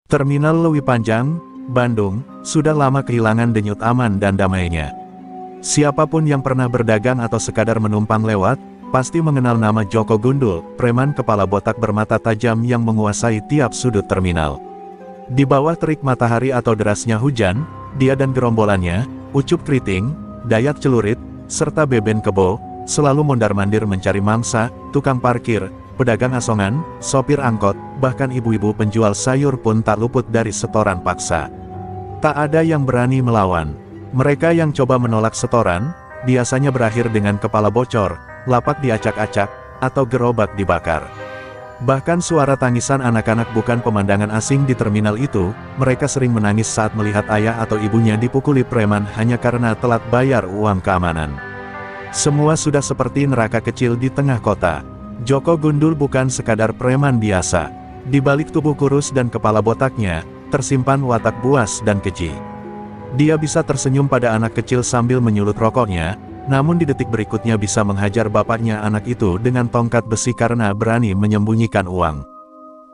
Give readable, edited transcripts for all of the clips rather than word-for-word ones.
Terminal Lewi Panjang, Bandung, sudah lama kehilangan denyut aman dan damainya. Siapapun yang pernah berdagang atau sekadar menumpang lewat, pasti mengenal nama Joko Gundul, preman kepala botak bermata tajam yang menguasai tiap sudut terminal. Di bawah terik matahari atau derasnya hujan, dia dan gerombolannya, Ucup Keriting, Dayat Celurit, serta Beben Kebo, selalu mondar-mandir mencari mangsa, tukang parkir, pedagang asongan, sopir angkot, bahkan ibu-ibu penjual sayur pun tak luput dari setoran paksa. Tak ada yang berani melawan. Mereka yang coba menolak setoran, biasanya berakhir dengan kepala bocor, lapak diacak-acak, atau gerobak dibakar. Bahkan suara tangisan anak-anak bukan pemandangan asing di terminal itu, mereka sering menangis saat melihat ayah atau ibunya dipukuli preman hanya karena telat bayar uang keamanan. Semua sudah seperti neraka kecil di tengah kota. Joko Gundul bukan sekadar preman biasa. Di balik tubuh kurus dan kepala botaknya, tersimpan watak buas dan keji. Dia bisa tersenyum pada anak kecil sambil menyulut rokoknya, namun di detik berikutnya bisa menghajar bapaknya anak itu dengan tongkat besi karena berani menyembunyikan uang.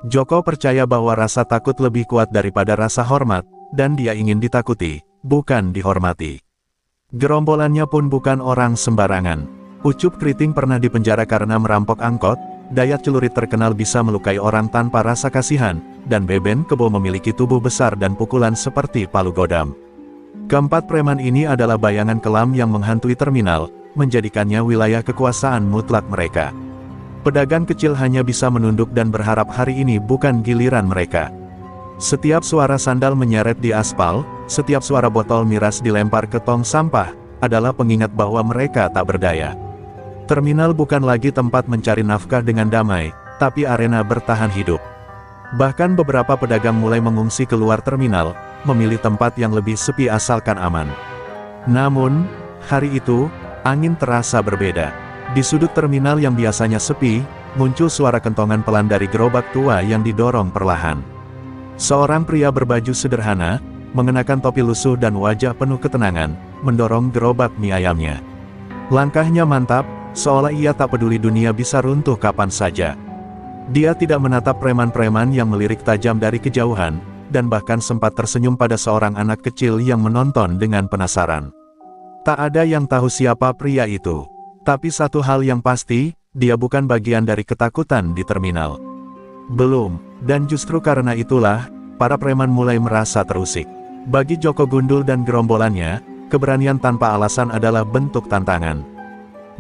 Joko percaya bahwa rasa takut lebih kuat daripada rasa hormat, dan dia ingin ditakuti, bukan dihormati. Gerombolannya pun bukan orang sembarangan. Ucup Keriting pernah dipenjara karena merampok angkot, Dayat Celurit terkenal bisa melukai orang tanpa rasa kasihan, dan Beben Kebo memiliki tubuh besar dan pukulan seperti palu godam. Keempat preman ini adalah bayangan kelam yang menghantui terminal, menjadikannya wilayah kekuasaan mutlak mereka. Pedagang kecil hanya bisa menunduk dan berharap hari ini bukan giliran mereka. Setiap suara sandal menyeret di aspal, setiap suara botol miras dilempar ke tong sampah, adalah pengingat bahwa mereka tak berdaya. Terminal bukan lagi tempat mencari nafkah dengan damai, tapi arena bertahan hidup. Bahkan beberapa pedagang mulai mengungsi keluar terminal, memilih tempat yang lebih sepi asalkan aman. Namun, hari itu, angin terasa berbeda. Di sudut terminal yang biasanya sepi, muncul suara kentongan pelan dari gerobak tua yang didorong perlahan. Seorang pria berbaju sederhana, mengenakan topi lusuh dan wajah penuh ketenangan, mendorong gerobak mie ayamnya. Langkahnya mantap, seolah ia tak peduli dunia bisa runtuh kapan saja. Dia tidak menatap preman-preman yang melirik tajam dari kejauhan, dan bahkan sempat tersenyum pada seorang anak kecil yang menonton dengan penasaran. Tak ada yang tahu siapa pria itu. Tapi satu hal yang pasti, dia bukan bagian dari ketakutan di terminal. Belum, dan justru karena itulah, para preman mulai merasa terusik. Bagi Joko Gundul dan gerombolannya, keberanian tanpa alasan adalah bentuk tantangan.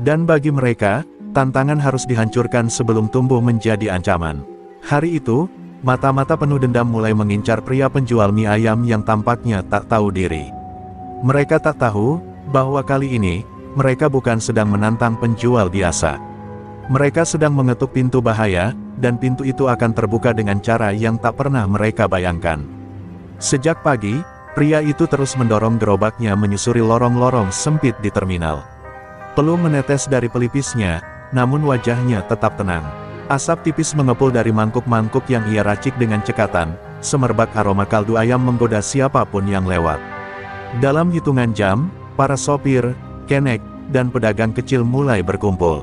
Dan bagi mereka, tantangan harus dihancurkan sebelum tumbuh menjadi ancaman. Hari itu, mata-mata penuh dendam mulai mengincar pria penjual mie ayam yang tampaknya tak tahu diri. Mereka tak tahu, bahwa kali ini, mereka bukan sedang menantang penjual biasa. Mereka sedang mengetuk pintu bahaya, dan pintu itu akan terbuka dengan cara yang tak pernah mereka bayangkan. Sejak pagi, pria itu terus mendorong gerobaknya menyusuri lorong-lorong sempit di terminal. Peluh menetes dari pelipisnya, namun wajahnya tetap tenang. Asap tipis mengepul dari mangkuk-mangkuk yang ia racik dengan cekatan, semerbak aroma kaldu ayam menggoda siapapun yang lewat. Dalam hitungan jam, para sopir, kenek, dan pedagang kecil mulai berkumpul.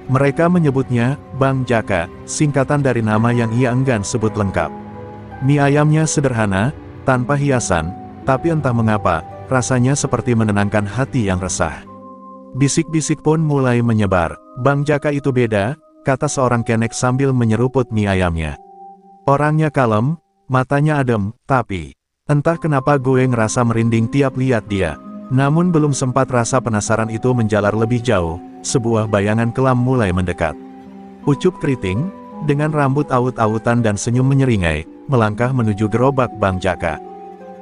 Mereka menyebutnya, Bang Jaka, singkatan dari nama yang ia enggan sebut lengkap. Mie ayamnya sederhana, tanpa hiasan, tapi entah mengapa, rasanya seperti menenangkan hati yang resah. Bisik-bisik pun mulai menyebar. Bang Jaka itu beda, kata seorang kenek sambil menyeruput mie ayamnya. Orangnya kalem, matanya adem, tapi entah kenapa gue ngerasa merinding tiap lihat dia. Namun belum sempat rasa penasaran itu menjalar lebih jauh, sebuah bayangan kelam mulai mendekat. Ucup Keriting, dengan rambut awut-awutan dan senyum menyeringai, melangkah menuju gerobak Bang Jaka.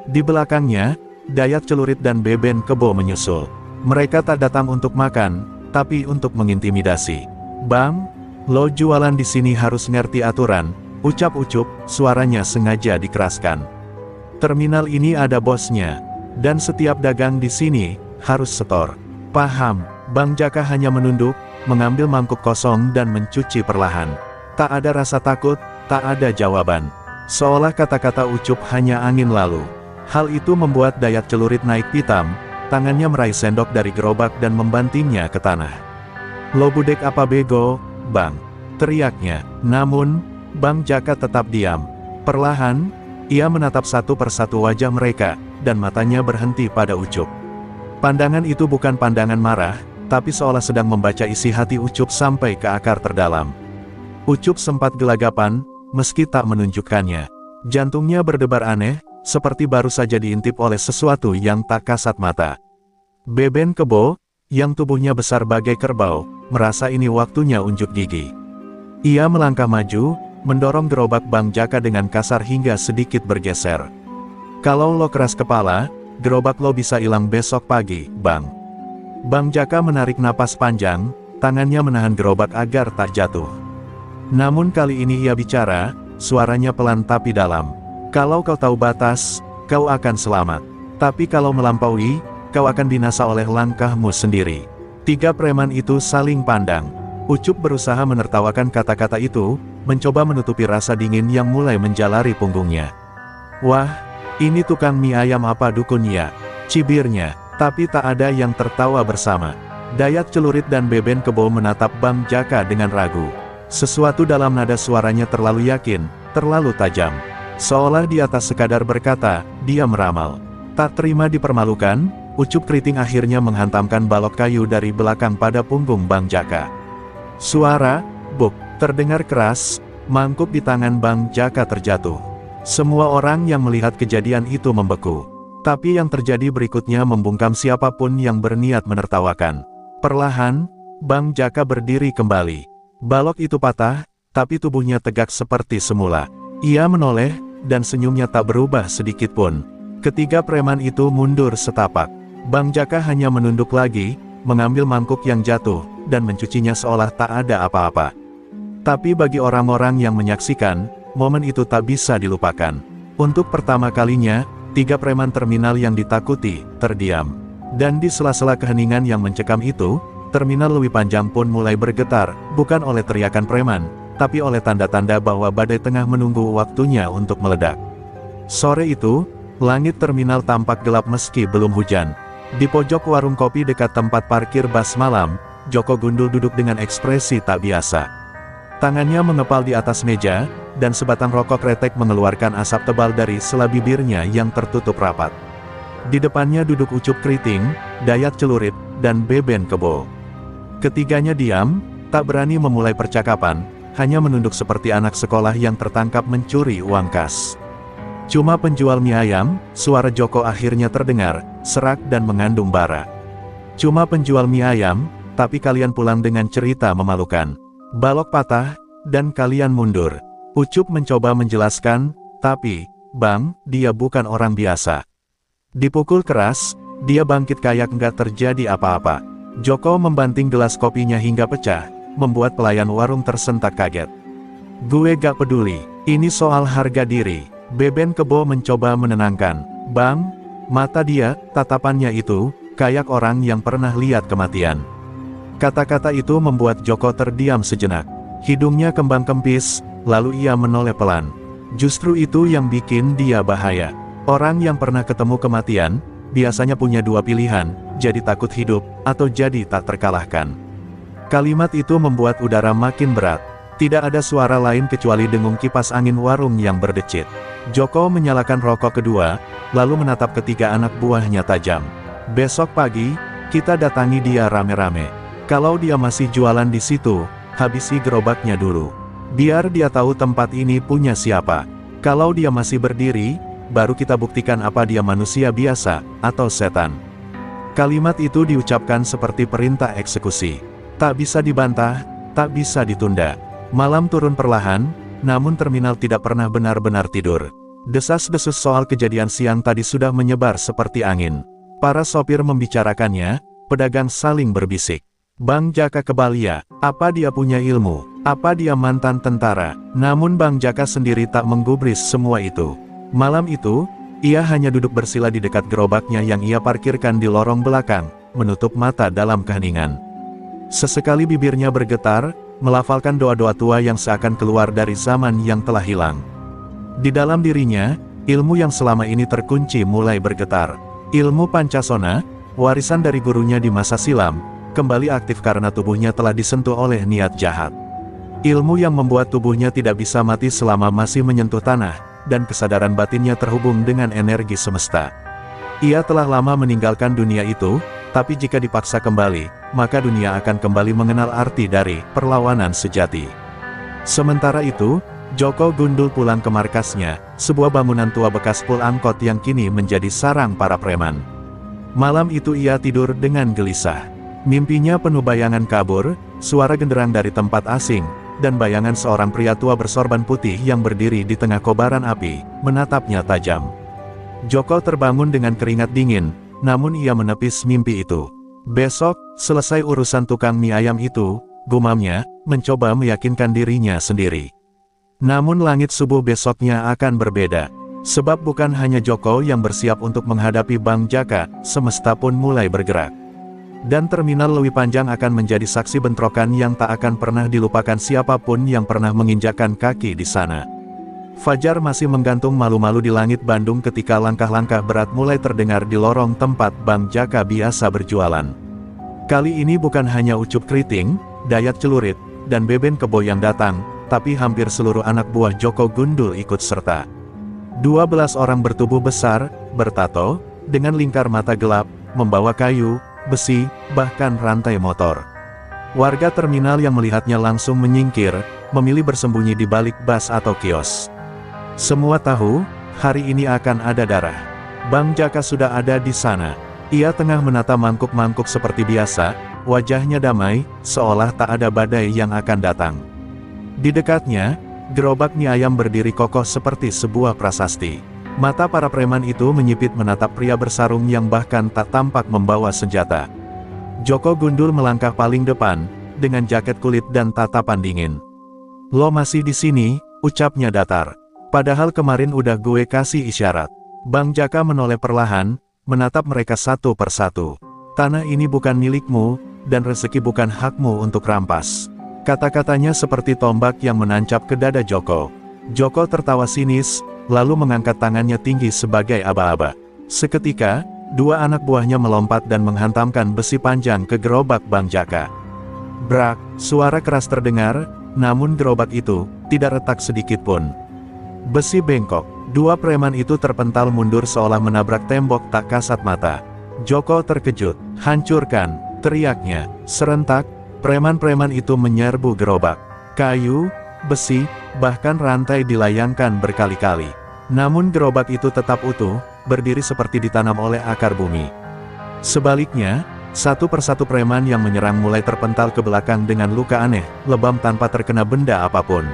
Di belakangnya, Dayat Celurit dan Beben Kebo menyusul. Mereka tak datang untuk makan, tapi untuk mengintimidasi. Bang, lo jualan di sini harus ngerti aturan, ucap Ucup, suaranya sengaja dikeraskan. Terminal ini ada bosnya, dan setiap dagang di sini harus setor. Paham? Bang Jaka hanya menunduk, mengambil mangkuk kosong dan mencuci perlahan. Tak ada rasa takut, tak ada jawaban. Seolah kata-kata Ucup hanya angin lalu. Hal itu membuat Dayat Celurit naik pitam. Tangannya meraih sendok dari gerobak dan membantingnya ke tanah. Lo budek apa bego, Bang? Teriaknya. Namun, Bang Jaka tetap diam. Perlahan, Ia menatap satu persatu wajah mereka, dan matanya berhenti pada Ucup. Pandangan itu bukan pandangan marah, tapi seolah sedang membaca isi hati Ucup sampai ke akar terdalam. Ucup sempat gelagapan, meski tak menunjukkannya. Jantungnya berdebar aneh, seperti baru saja diintip oleh sesuatu yang tak kasat mata. Beben Kebo, yang tubuhnya besar bagai kerbau, merasa ini waktunya unjuk gigi. Ia melangkah maju, mendorong gerobak Bang Jaka dengan kasar hingga sedikit bergeser. Kalau lo keras kepala, gerobak lo bisa hilang besok pagi, Bang. Bang Jaka menarik napas panjang, tangannya menahan gerobak agar tak jatuh. Namun kali ini ia bicara, suaranya pelan tapi dalam. Kalau kau tahu batas, kau akan selamat. Tapi kalau melampaui, kau akan binasa oleh langkahmu sendiri. Tiga preman itu saling pandang. Ucup berusaha menertawakan kata-kata itu, mencoba menutupi rasa dingin yang mulai menjalari punggungnya. Wah, ini tukang mie ayam apa dukun ya? Cibirnya, tapi tak ada yang tertawa bersama. Dayat Celurit dan Beben Kebo menatap Bang Jaka dengan ragu. Sesuatu dalam nada suaranya terlalu yakin, terlalu tajam. Seolah di atas sekadar berkata, dia meramal. Tak terima dipermalukan, Ucup keriting akhirnya menghantamkan balok kayu dari belakang pada punggung Bang Jaka. Suara, buk, terdengar keras, mangkuk di tangan Bang Jaka terjatuh. Semua orang yang melihat kejadian itu membeku. Tapi yang terjadi berikutnya membungkam siapapun yang berniat menertawakan. Perlahan, Bang Jaka berdiri kembali. Balok itu patah, tapi tubuhnya tegak seperti semula. Ia menoleh, dan senyumnya tak berubah sedikitpun. Ketiga preman itu mundur setapak. Bang Jaka hanya menunduk lagi, mengambil mangkuk yang jatuh, dan mencucinya seolah tak ada apa-apa. Tapi bagi orang-orang yang menyaksikan, momen itu tak bisa dilupakan. Untuk pertama kalinya, tiga preman terminal yang ditakuti, terdiam. Dan di sela-sela keheningan yang mencekam itu, terminal Lewi Panjang pun mulai bergetar, bukan oleh teriakan preman, tapi oleh tanda-tanda bahwa badai tengah menunggu waktunya untuk meledak. Sore itu, langit terminal tampak gelap meski belum hujan. Di pojok warung kopi dekat tempat parkir bus malam, Joko Gundul duduk dengan ekspresi tak biasa. Tangannya mengepal di atas meja, dan sebatang rokok kretek mengeluarkan asap tebal dari sela bibirnya yang tertutup rapat. Di depannya duduk Ucup Keriting, Dayat Celurit, dan Beben Kebo. Ketiganya diam, tak berani memulai percakapan, hanya menunduk seperti anak sekolah yang tertangkap mencuri uang kas. Cuma penjual mie ayam, suara Joko akhirnya terdengar, serak dan mengandung bara. Cuma penjual mie ayam, tapi kalian pulang dengan cerita memalukan. Balok patah, dan kalian mundur. Ucup mencoba menjelaskan, tapi, Bang, dia bukan orang biasa. Dipukul keras, dia bangkit kayak nggak terjadi apa-apa. Joko membanting gelas kopinya hingga pecah, membuat pelayan warung tersentak kaget. Gue gak peduli, ini soal harga diri. Beben Kebo mencoba menenangkan. Bang, mata dia, tatapannya itu, kayak orang yang pernah lihat kematian. Kata-kata itu membuat Joko terdiam sejenak. Hidungnya kembang kempis, lalu ia menoleh pelan. Justru itu yang bikin dia bahaya. Orang yang pernah ketemu kematian, biasanya punya dua pilihan, jadi takut hidup, atau jadi tak terkalahkan. Kalimat itu membuat udara makin berat. Tidak ada suara lain kecuali dengung kipas angin warung yang berdecit. Joko menyalakan rokok kedua, lalu menatap ketiga anak buahnya tajam. Besok pagi, kita datangi dia rame-rame. Kalau dia masih jualan di situ, habisi gerobaknya dulu. Biar dia tahu tempat ini punya siapa. Kalau dia masih berdiri, baru kita buktikan apa dia manusia biasa, atau setan. Kalimat itu diucapkan seperti perintah eksekusi. Tak bisa dibantah, tak bisa ditunda. Malam turun perlahan, namun terminal tidak pernah benar-benar tidur. Desas-desus soal kejadian siang tadi sudah menyebar seperti angin. Para sopir membicarakannya, pedagang saling berbisik. Bang Jaka kebalia, apa dia punya ilmu, apa dia mantan tentara. Namun Bang Jaka sendiri tak menggubris semua itu. Malam itu, ia hanya duduk bersila di dekat gerobaknya yang ia parkirkan di lorong belakang, menutup mata dalam keheningan. Sesekali bibirnya bergetar, melafalkan doa-doa tua yang seakan keluar dari zaman yang telah hilang. Di dalam dirinya, ilmu yang selama ini terkunci mulai bergetar. Ilmu Pancasona, warisan dari gurunya di masa silam, kembali aktif karena tubuhnya telah disentuh oleh niat jahat. Ilmu yang membuat tubuhnya tidak bisa mati selama masih menyentuh tanah, dan kesadaran batinnya terhubung dengan energi semesta. Ia telah lama meninggalkan dunia itu, tapi jika dipaksa kembali, maka dunia akan kembali mengenal arti dari perlawanan sejati. Sementara itu, Joko Gundul pulang ke markasnya, sebuah bangunan tua bekas pul angkot yang kini menjadi sarang para preman. Malam itu ia tidur dengan gelisah. Mimpinya penuh bayangan kabur, suara genderang dari tempat asing, dan bayangan seorang pria tua bersorban putih yang berdiri di tengah kobaran api, menatapnya tajam. Joko terbangun dengan keringat dingin, namun ia menepis mimpi itu. Besok, selesai urusan tukang mie ayam itu, gumamnya, mencoba meyakinkan dirinya sendiri. Namun langit subuh besoknya akan berbeda. Sebab bukan hanya Joko yang bersiap untuk menghadapi Bang Jaka, semesta pun mulai bergerak. Dan terminal Lewi Panjang akan menjadi saksi bentrokan yang tak akan pernah dilupakan siapapun yang pernah menginjakkan kaki di sana. Fajar masih menggantung malu-malu di langit Bandung ketika langkah-langkah berat mulai terdengar di lorong tempat Bang Jaka biasa berjualan. Kali ini bukan hanya Ucup Keriting, Dayat Celurit, dan Beben Kebo yang datang, tapi hampir seluruh anak buah Joko Gundul ikut serta. 12 orang bertubuh besar, bertato, dengan lingkar mata gelap, membawa kayu, besi, bahkan rantai motor. Warga terminal yang melihatnya langsung menyingkir, memilih bersembunyi di balik bas atau kios. Semua tahu, hari ini akan ada darah. Bang Jaka sudah ada di sana. Ia tengah menata mangkuk-mangkuk seperti biasa, wajahnya damai, seolah tak ada badai yang akan datang. Di dekatnya, gerobak mie ayam berdiri kokoh seperti sebuah prasasti. Mata para preman itu menyipit menatap pria bersarung yang bahkan tak tampak membawa senjata. Joko Gundul melangkah paling depan, dengan jaket kulit dan tatapan dingin. "Lo masih di sini?" ucapnya datar. "Padahal kemarin udah gue kasih isyarat." Bang Jaka menoleh perlahan, menatap mereka satu persatu. "Tanah ini bukan milikmu, dan rezeki bukan hakmu untuk rampas." Kata-katanya seperti tombak yang menancap ke dada Joko. Joko tertawa sinis, lalu mengangkat tangannya tinggi sebagai aba-aba. Seketika, 2 anak buahnya melompat dan menghantamkan besi panjang ke gerobak Bang Jaka. Brak, suara keras terdengar, namun gerobak itu tidak retak sedikit pun. Besi bengkok, 2 preman itu terpental mundur seolah menabrak tembok tak kasat mata. Joko terkejut. "Hancurkan!" teriaknya. Serentak, preman-preman itu menyerbu gerobak. Kayu, besi, bahkan rantai dilayangkan berkali-kali. Namun gerobak itu tetap utuh, berdiri seperti ditanam oleh akar bumi. Sebaliknya, satu persatu preman yang menyerang mulai terpental ke belakang dengan luka aneh, lebam tanpa terkena benda apapun.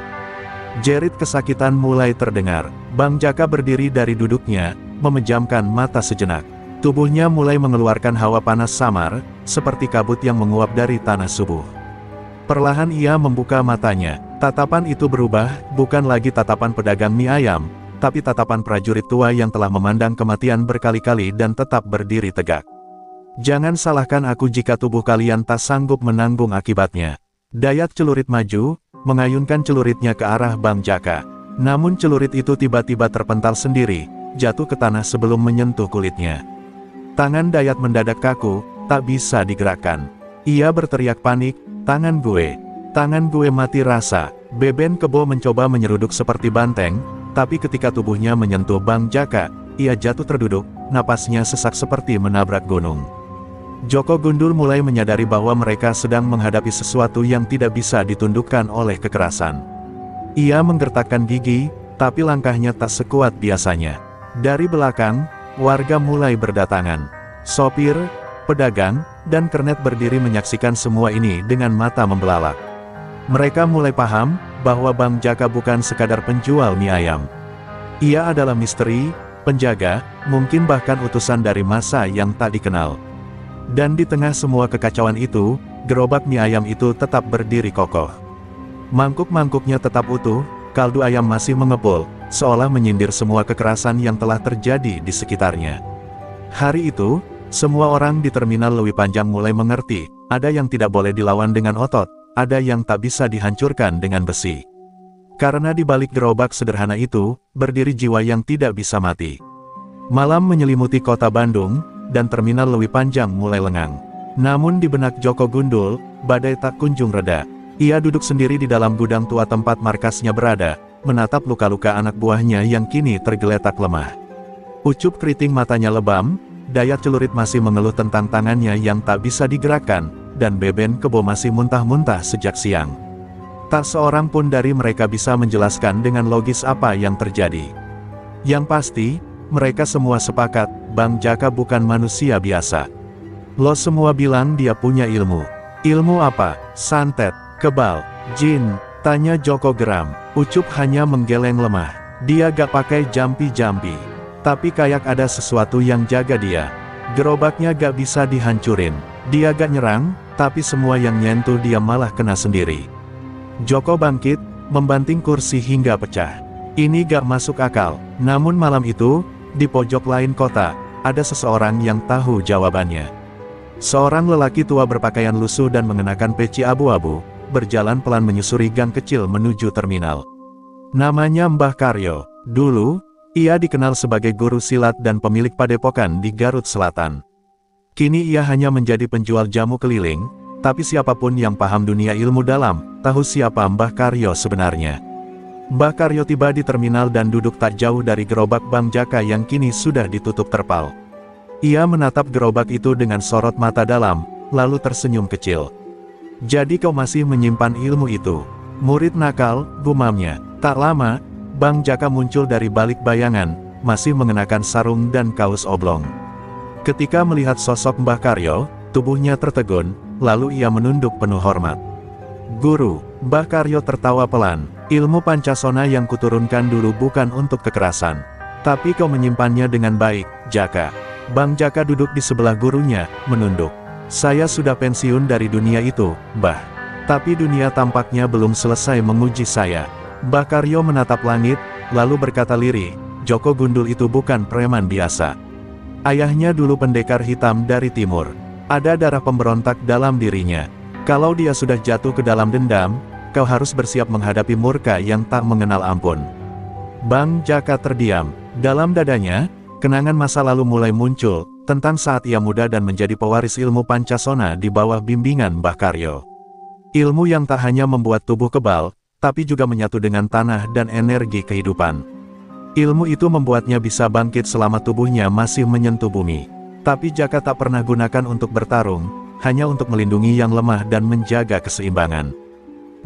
Jerit kesakitan mulai terdengar. Bang Jaka berdiri dari duduknya, memejamkan mata sejenak. Tubuhnya mulai mengeluarkan hawa panas samar, seperti kabut yang menguap dari tanah subuh. Perlahan ia membuka matanya. Tatapan itu berubah, bukan lagi tatapan pedagang mie ayam, tapi tatapan prajurit tua yang telah memandang kematian berkali-kali dan tetap berdiri tegak. "Jangan salahkan aku jika tubuh kalian tak sanggup menanggung akibatnya." Dayat Celurit maju, mengayunkan celuritnya ke arah Bang Jaka. Namun celurit itu tiba-tiba terpental sendiri, jatuh ke tanah sebelum menyentuh kulitnya. Tangan Dayat mendadak kaku, tak bisa digerakkan. Ia berteriak panik, tangan gue mati rasa." Beben Kebo mencoba menyeruduk seperti banteng, tapi ketika tubuhnya menyentuh Bang Jaka, ia jatuh terduduk, napasnya sesak seperti menabrak gunung. Joko Gundul mulai menyadari bahwa mereka sedang menghadapi sesuatu yang tidak bisa ditundukkan oleh kekerasan. Ia menggertakkan gigi, tapi langkahnya tak sekuat biasanya. Dari belakang, warga mulai berdatangan. Sopir, pedagang, dan kernet berdiri menyaksikan semua ini dengan mata membelalak. Mereka mulai paham bahwa Bang Jaka bukan sekadar penjual mie ayam. Ia adalah misteri, penjaga, mungkin bahkan utusan dari masa yang tak dikenal. Dan di tengah semua kekacauan itu, gerobak mie ayam itu tetap berdiri kokoh. Mangkuk-mangkuknya tetap utuh, kaldu ayam masih mengepul, seolah menyindir semua kekerasan yang telah terjadi di sekitarnya. Hari itu, semua orang di terminal Lewi Panjang mulai mengerti, ada yang tidak boleh dilawan dengan otot, ada yang tak bisa dihancurkan dengan besi. Karena di balik gerobak sederhana itu, berdiri jiwa yang tidak bisa mati. Malam menyelimuti kota Bandung, dan terminal Lewi Panjang mulai lengang. Namun di benak Joko Gundul, badai tak kunjung reda. Ia duduk sendiri di dalam gudang tua tempat markasnya berada, menatap luka-luka anak buahnya yang kini tergeletak lemah. Ucup keriting matanya lebam, Dayat celurit masih mengeluh tentang tangannya yang tak bisa digerakkan, dan Beben Kebo masih muntah-muntah sejak siang. Tak seorang pun dari mereka bisa menjelaskan dengan logis apa yang terjadi. Yang pasti, mereka semua sepakat, Bang Jaka bukan manusia biasa. Lo semua bilang dia punya ilmu. Ilmu apa? Santet, kebal, jin? Tanya Joko geram. Ucup hanya menggeleng lemah. Dia gak pakai jampi-jampi. Tapi kayak ada sesuatu yang jaga dia. Gerobaknya gak bisa dihancurin. Dia gak nyerang, tapi semua yang nyentuh dia malah kena sendiri. Joko bangkit, membanting kursi hingga pecah. Ini gak masuk akal. Namun malam itu, di pojok lain kota, ada seseorang yang tahu jawabannya. Seorang lelaki tua berpakaian lusuh dan mengenakan peci abu-abu, berjalan pelan menyusuri gang kecil menuju terminal. Namanya Mbah Karyo. Dulu, ia dikenal sebagai guru silat dan pemilik padepokan di Garut Selatan. Kini ia hanya menjadi penjual jamu keliling, tapi siapapun yang paham dunia ilmu dalam, tahu siapa Mbah Karyo sebenarnya. Mbah Karyo tiba di terminal dan duduk tak jauh dari gerobak Bang Jaka yang kini sudah ditutup terpal. Ia menatap gerobak itu dengan sorot mata dalam, lalu tersenyum kecil. Jadi kau masih menyimpan ilmu itu? Murid nakal, gumamnya. Tak lama, Bang Jaka muncul dari balik bayangan, masih mengenakan sarung dan kaos oblong. Ketika melihat sosok Mbah Karyo, tubuhnya tertegun, lalu ia menunduk penuh hormat. Guru, Mbah Karyo tertawa pelan, ilmu Pancasona yang kuturunkan dulu bukan untuk kekerasan. Tapi kau menyimpannya dengan baik, Jaka. Bang Jaka duduk di sebelah gurunya, menunduk. Saya sudah pensiun dari dunia itu, Mbah. Tapi dunia tampaknya belum selesai menguji saya. Mbah Karyo menatap langit, lalu berkata lirih, Joko Gundul itu bukan preman biasa. Ayahnya dulu pendekar hitam dari timur. Ada darah pemberontak dalam dirinya. Kalau dia sudah jatuh ke dalam dendam, kau harus bersiap menghadapi murka yang tak mengenal ampun. Bang Jaka terdiam. Dalam dadanya, kenangan masa lalu mulai muncul, tentang saat ia muda dan menjadi pewaris ilmu Pancasona di bawah bimbingan Mbah Karyo. Ilmu yang tak hanya membuat tubuh kebal, tapi juga menyatu dengan tanah dan energi kehidupan. Ilmu itu membuatnya bisa bangkit selama tubuhnya masih menyentuh bumi. Tapi Jaka tak pernah gunakan untuk bertarung, hanya untuk melindungi yang lemah dan menjaga keseimbangan.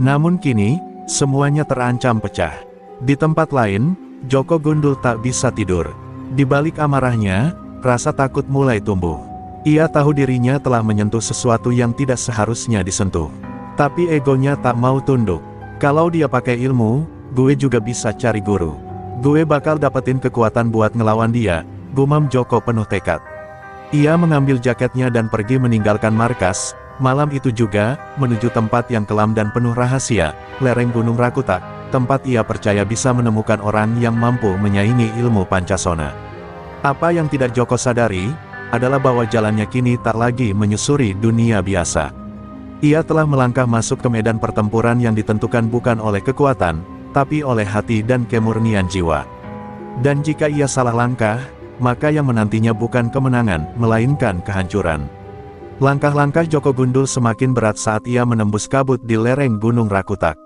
Namun kini, semuanya terancam pecah. Di tempat lain, Joko Gundul tak bisa tidur. Di balik amarahnya, rasa takut mulai tumbuh. Ia tahu dirinya telah menyentuh sesuatu yang tidak seharusnya disentuh. Tapi egonya tak mau tunduk. Kalau dia pakai ilmu, gue juga bisa cari guru. Gue bakal dapetin kekuatan buat ngelawan dia, gumam Joko penuh tekad. Ia mengambil jaketnya dan pergi meninggalkan markas. Malam itu juga, menuju tempat yang kelam dan penuh rahasia, lereng Gunung Rakutak, tempat ia percaya bisa menemukan orang yang mampu menyaingi ilmu Pancasona. Apa yang tidak Joko sadari, adalah bahwa jalannya kini tak lagi menyusuri dunia biasa. Ia telah melangkah masuk ke medan pertempuran yang ditentukan bukan oleh kekuatan, tapi oleh hati dan kemurnian jiwa. Dan jika ia salah langkah, maka yang menantinya bukan kemenangan, melainkan kehancuran. Langkah-langkah Joko Gundul semakin berat saat ia menembus kabut di lereng Gunung Rakutak.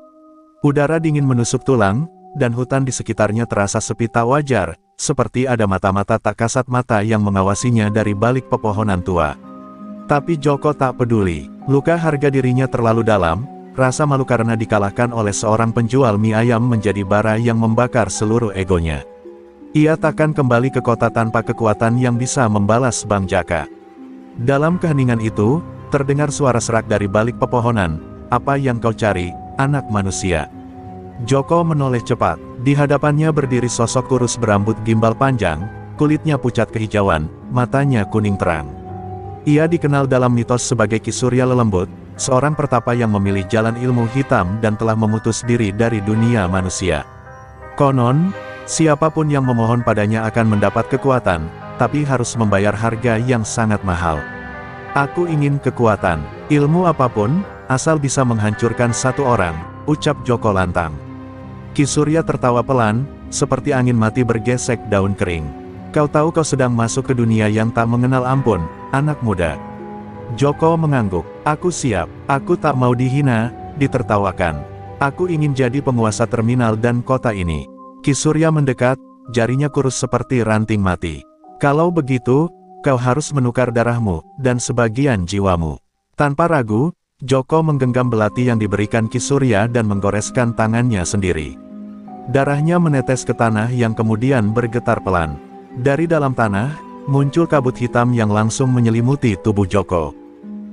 Udara dingin menusuk tulang, dan hutan di sekitarnya terasa sepi tak wajar, seperti ada mata-mata tak kasat mata yang mengawasinya dari balik pepohonan tua. Tapi Joko tak peduli, luka harga dirinya terlalu dalam, rasa malu karena dikalahkan oleh seorang penjual mie ayam menjadi bara yang membakar seluruh egonya. Ia takkan kembali ke kota tanpa kekuatan yang bisa membalas Bang Jaka. Dalam keheningan itu, terdengar suara serak dari balik pepohonan, apa yang kau cari, anak manusia? Joko menoleh cepat, di hadapannya berdiri sosok kurus berambut gimbal panjang, kulitnya pucat kehijauan, matanya kuning terang. Ia dikenal dalam mitos sebagai Ki Surya Lelembut, seorang pertapa yang memilih jalan ilmu hitam dan telah memutus diri dari dunia manusia. Konon, siapapun yang memohon padanya akan mendapat kekuatan, tapi harus membayar harga yang sangat mahal. Aku ingin kekuatan, ilmu apapun, asal bisa menghancurkan satu orang, ucap Joko lantang. Ki Surya tertawa pelan, seperti angin mati bergesek daun kering. Kau tahu kau sedang masuk ke dunia yang tak mengenal ampun, anak muda. Joko mengangguk, aku siap, aku tak mau dihina, ditertawakan. Aku ingin jadi penguasa terminal dan kota ini. Ki Surya mendekat, jarinya kurus seperti ranting mati. Kalau begitu, kau harus menukar darahmu, dan sebagian jiwamu. Tanpa ragu, Joko menggenggam belati yang diberikan Ki Surya dan menggoreskan tangannya sendiri. Darahnya menetes ke tanah yang kemudian bergetar pelan. Dari dalam tanah, muncul kabut hitam yang langsung menyelimuti tubuh Joko.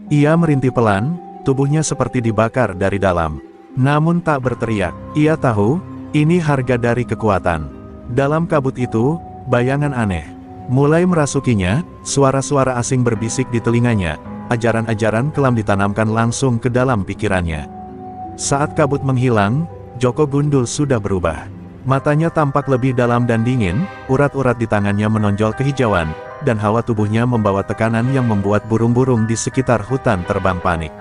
Ia merintih pelan, tubuhnya seperti dibakar dari dalam. Namun tak berteriak, ia tahu, ini harga dari kekuatan. Dalam kabut itu, bayangan aneh mulai merasukinya, suara-suara asing berbisik di telinganya, ajaran-ajaran kelam ditanamkan langsung ke dalam pikirannya. Saat kabut menghilang, Joko Gundul sudah berubah. Matanya tampak lebih dalam dan dingin, urat-urat di tangannya menonjol kehijauan, dan hawa tubuhnya membawa tekanan yang membuat burung-burung di sekitar hutan terbang panik.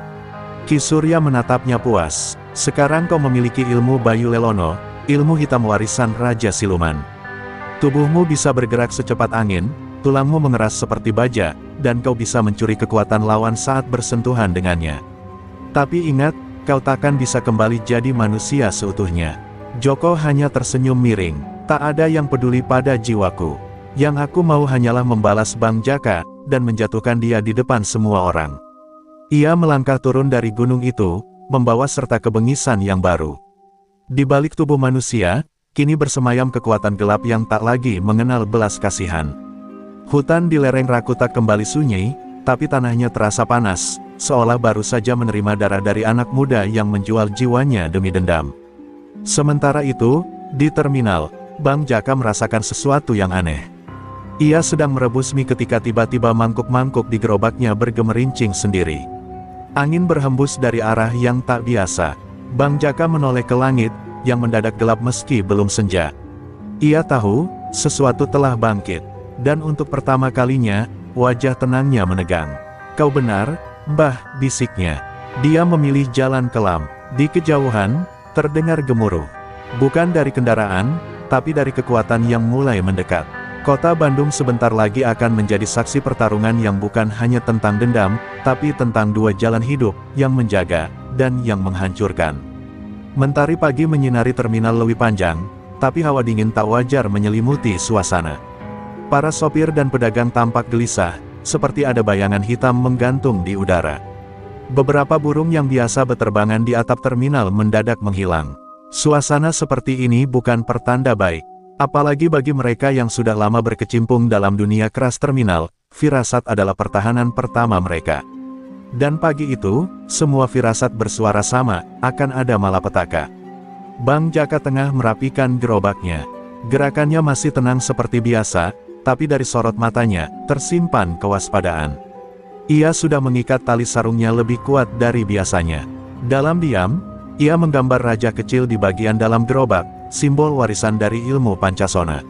Ki Surya menatapnya puas. Sekarang kau memiliki ilmu Bayu Lelono, ilmu hitam warisan Raja Siluman. Tubuhmu bisa bergerak secepat angin, tulangmu mengeras seperti baja, dan kau bisa mencuri kekuatan lawan saat bersentuhan dengannya. Tapi ingat, kau takkan bisa kembali jadi manusia seutuhnya. Joko hanya tersenyum miring. Tak ada yang peduli pada jiwaku. Yang aku mau hanyalah membalas Bang Jaka, dan menjatuhkan dia di depan semua orang. Ia melangkah turun dari gunung itu, membawa serta kebengisan yang baru. Di balik tubuh manusia, kini bersemayam kekuatan gelap yang tak lagi mengenal belas kasihan. Hutan di lereng Rakuta kembali sunyi, tapi tanahnya terasa panas, seolah baru saja menerima darah dari anak muda yang menjual jiwanya demi dendam. Sementara itu, di terminal, Bang Jaka merasakan sesuatu yang aneh. Ia sedang merebus mie ketika tiba-tiba mangkuk-mangkuk di gerobaknya bergemerincing sendiri. Angin berhembus dari arah yang tak biasa. Bang Jaka menoleh ke langit, yang mendadak gelap meski belum senja. Ia tahu, sesuatu telah bangkit. Dan untuk pertama kalinya, wajah tenangnya menegang. Kau benar, Mbah, bisiknya. Dia memilih jalan kelam. Di kejauhan, terdengar gemuruh. Bukan dari kendaraan, tapi dari kekuatan yang mulai mendekat. Kota Bandung sebentar lagi akan menjadi saksi pertarungan yang bukan hanya tentang dendam, tapi tentang dua jalan hidup, yang menjaga, dan yang menghancurkan. Mentari pagi menyinari terminal Lewi Panjang, tapi hawa dingin tak wajar menyelimuti suasana. Para sopir dan pedagang tampak gelisah, seperti ada bayangan hitam menggantung di udara. Beberapa burung yang biasa berterbangan di atap terminal mendadak menghilang. Suasana seperti ini bukan pertanda baik. Apalagi bagi mereka yang sudah lama berkecimpung dalam dunia keras terminal, firasat adalah pertahanan pertama mereka. Dan pagi itu, semua firasat bersuara sama, akan ada malapetaka. Bang Jaka tengah merapikan gerobaknya. Gerakannya masih tenang seperti biasa, tapi dari sorot matanya, tersimpan kewaspadaan. Ia sudah mengikat tali sarungnya lebih kuat dari biasanya. Dalam diam, ia menggambar raja kecil di bagian dalam gerobak, simbol warisan dari ilmu Pancasona.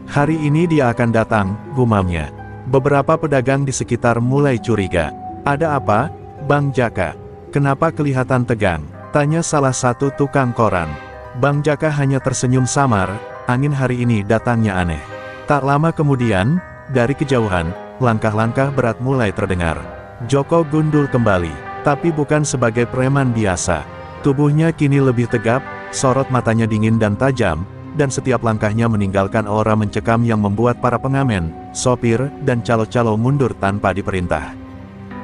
Hari ini dia akan datang, gumamnya. Beberapa pedagang di sekitar mulai curiga. Ada apa, Bang Jaka? Kenapa kelihatan tegang? Tanya salah satu tukang koran. Bang Jaka hanya tersenyum samar, angin hari ini datangnya aneh. Tak lama kemudian, dari kejauhan, langkah-langkah berat mulai terdengar. Joko Gundul kembali, tapi bukan sebagai preman biasa. Tubuhnya kini lebih tegap, sorot matanya dingin dan tajam, dan setiap langkahnya meninggalkan aura mencekam yang membuat para pengamen, sopir, dan calo-calo mundur tanpa diperintah.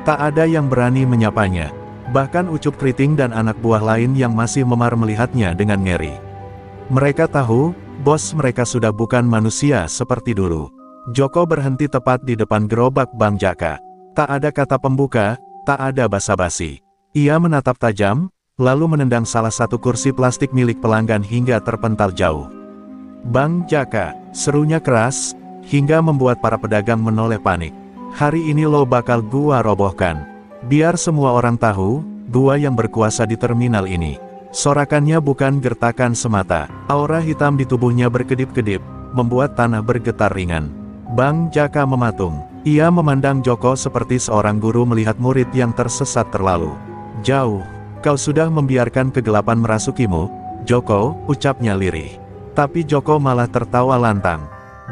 Tak ada yang berani menyapanya. Bahkan Ucup Keriting dan anak buah lain yang masih memar melihatnya dengan ngeri. Mereka tahu, bos mereka sudah bukan manusia seperti dulu. Joko berhenti tepat di depan gerobak Bang Jaka. Tak ada kata pembuka, tak ada basa-basi. Ia menatap tajam, lalu menendang salah satu kursi plastik milik pelanggan hingga terpental jauh. Bang Jaka, serunya keras, hingga membuat para pedagang menoleh panik. Hari ini lo bakal gua robohkan. Biar semua orang tahu, gua yang berkuasa di terminal ini. Sorakannya bukan gertakan semata. Aura hitam di tubuhnya berkedip-kedip, membuat tanah bergetar ringan. Bang Jaka mematung. Ia memandang Joko seperti seorang guru melihat murid yang tersesat terlalu jauh. Kau sudah membiarkan kegelapan merasukimu, Joko, ucapnya lirih. Tapi Joko malah tertawa lantang.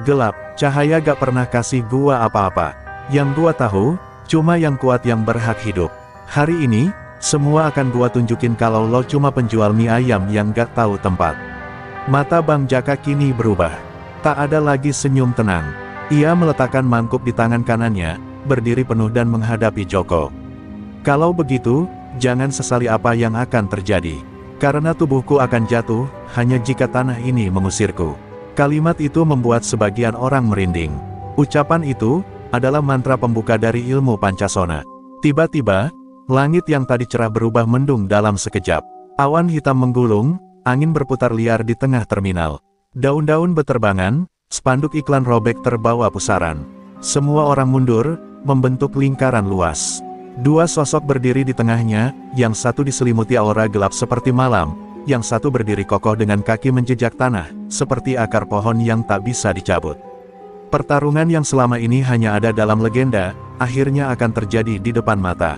Gelap, cahaya gak pernah kasih gua apa-apa. Yang gua tahu, cuma yang kuat yang berhak hidup. Hari ini, Semua akan gua tunjukin kalau lo cuma penjual mie ayam yang gak tahu tempat. Mata Bang Jaka kini berubah. Tak ada lagi senyum tenang. Ia meletakkan mangkuk di tangan kanannya, berdiri penuh dan menghadapi Joko. Kalau begitu, jangan sesali apa yang akan terjadi. Karena tubuhku akan jatuh, hanya jika tanah ini mengusirku. Kalimat itu membuat sebagian orang merinding. Ucapan itu adalah mantra pembuka dari ilmu Pancasona. Tiba-tiba, langit yang tadi cerah berubah mendung dalam sekejap. Awan hitam menggulung, angin berputar liar di tengah terminal. Daun-daun beterbangan, spanduk iklan robek terbawa pusaran. Semua orang mundur, membentuk lingkaran luas. Dua sosok berdiri di tengahnya, yang satu diselimuti aura gelap seperti malam, yang satu berdiri kokoh dengan kaki menjejak tanah, seperti akar pohon yang tak bisa dicabut. Pertarungan yang selama ini hanya ada dalam legenda, akhirnya akan terjadi di depan mata.